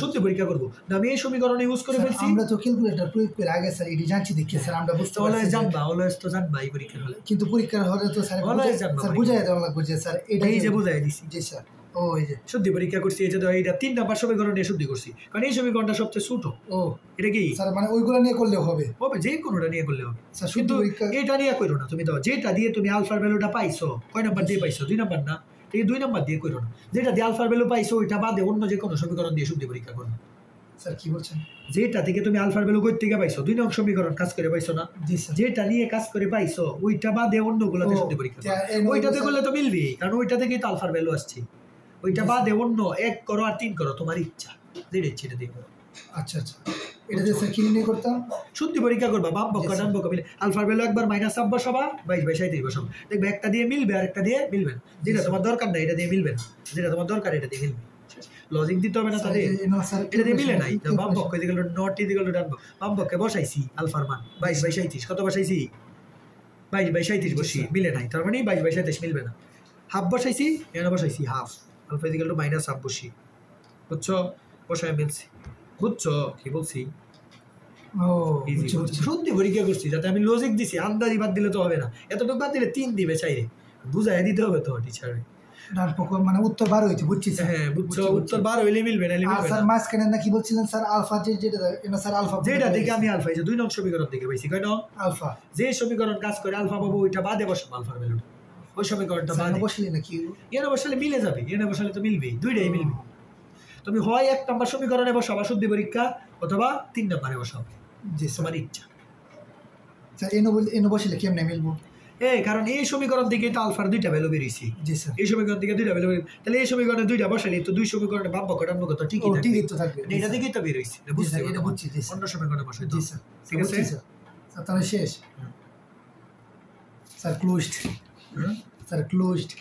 সত্যি পরীক্ষা করবো না আমি এই সমীকরণ ইউজ করে ফেলছি। আমরা তো ক্যালকুলেটর প্রয়োগ করে আগে স্যার এটি জানছি দেখি স্যার আমরা বুঝতে পারছি জানবা অলওয়েজ তো জানবা এই পরীক্ষার হলে, কিন্তু পরীক্ষার হলে তো স্যার স্যার বুঝাই দেওয়া লাগবে যে স্যার এটা এই যে বুঝাই দিছি। জি স্যার ও এই যে শুদ্ধি পরীক্ষা করছি এই যে এইটা 3 নাম্বার সমীকরণ নিয়ে শুদ্ধি করছি, কারণ এই সমীকরণটা সবচেয়ে ছোট। ও এটা কি স্যার মানে ওইগুলো নিয়ে করলেও হবে? হবে, যে কোনোটা নিয়ে করলে হবে স্যার কিন্তু শুদ্ধ পরীক্ষা এটা নিয়ে করো না তুমি। দাও যেটা দিয়ে তুমি আলফার ভ্যালুটা পাইছো, কয় নাম্বার দিয়ে পাইছো? 2 নাম্বার না, এই 2 নাম্বার দিয়ে করো না। যেটা দিয়ে আলফার ভ্যালু পাইছো ওইটা বাদে অন্য যে কোনো সমীকরণ দিয়ে শুদ্ধি পরীক্ষা করো। স্যার কি বলছেন? যেটা থেকে তুমি আলফার ভ্যালু কই থেকে পাইছো 2 নং সমীকরণ কাজ করে পাইছো না, জি স্যার যেটা নিয়ে কাজ করে পাইছো ওইটা বাদে অন্যগুলোতে শুদ্ধি পরীক্ষা করো। ওইটাতে করলে তো মিলবে, কারণ ওইটা থেকেই তো আলফার ভ্যালু আসছে। ওইটা বাদে অন্য 1 করো আর 3 করো, তোমার ইচ্ছা, যেটা ইচ্ছে এটা দিয়ে করো। আচ্ছা আচ্ছা এটা দিয়ে স্যার কি নিয়ে করতাম? শুদ্ধি পরীক্ষা করবা, বাম পক্ষ ডান পক্ষ মিলে আলফার ভ্যালু একবার মাইনাস আপ বসাবা, 22/37 বসাবা, দেখবে একটা দিয়ে মিলবে আর একটা দিয়ে মিলবে না। যেটা তোমার দরকার না এটা দিয়ে মিলবে না, যেটা তোমার দরকার এটা দিয়ে মিলবে। লজিক দিতে হবে না তাহলে, এটা দিয়ে মিলে নাই। বাম পক্ষ দিকে নট দিকে ডান পক্ষ, বাম পক্ষে বসাইছি আলফার মান 22/37, কত বসাইছি? 22/37 বসি, মিলে নাই, তার মানে 22/37 মিলবে না। হাফ বসাইছি, এখানে বসাইছি হাফ, আলফা দিকে মাইনাস হাফ বসি, বুঝছো? বসায় মিলছি, বুঝছো কি বলছি? সত্যি পরীক্ষা করছি যাতে আমি লজিক দিছি, আন্দাজি বাদ দিলে তো হবে না। এতটুকু বাদ দিলে 3 দিবে চাইরে, বুঝাই দিতে হবে তো টিচারে। ডান পক্ষ মানে উত্তর 12 হইতে বুঝছি স্যার। হ্যাঁ বুঝছো, উত্তর 12 হইলে মিলবে না, আর স্যার মাঝখানে না কি বলছিলেন স্যার? আলফা যেটা এটা স্যার আলফা যেটা থেকে আমি আলফা, এই যে 2 নং সমীকরণ থেকে পাইছি, কয় নং? আলফা। যে সমীকরণ কাজ করে আলফা পাবো ওইটা বাদে বসাবো আলফার ভ্যালু, ওই সমীকরণটা বাদে বসলে নাকি এনে বসালে মিলে যাবে, এনে বসালে তো মিলবেই, দুইটাই মিলবে। তুমি হয় 1 নম্বর সমীকরণে বসাবা শুদ্ধি পরীক্ষা, অথবা 3 নম্বরে বসাবো, জি তোমার ইচ্ছা। স্যার এনে বসলে কেমনে মিলবো? কারণ এই সমীকরণ থেকে তো আলফার 2টা ভ্যালু বেরিয়েছে। জি স্যার এই সমীকরণ থেকে 2টা ভ্যালু বেরিয়ে, তাহলে এই সমীকরণে 2টা বসালে তো 2 সমীকরণে বাম পক্ষ ডান পক্ষ তো ঠিকই তো থাকবে। এটা থেকেই তো বেরিয়েছে, বুঝছি, এটা বুঝছি। জি অন্য সমীকরণে বসাই। জি স্যার ঠিক আছে স্যার। স্যার তাহলে শেষ স্যার, ক্লোজড স্যার, ক্লোজড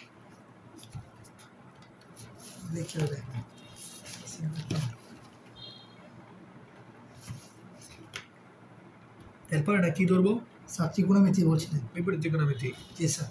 লিখে দেখেন। এরপরে না কি ধরবো? স্যার ত্রিকোণমিতি বলছিলেন। বিপরীত ত্রিকোণমিতি। জি স্যার।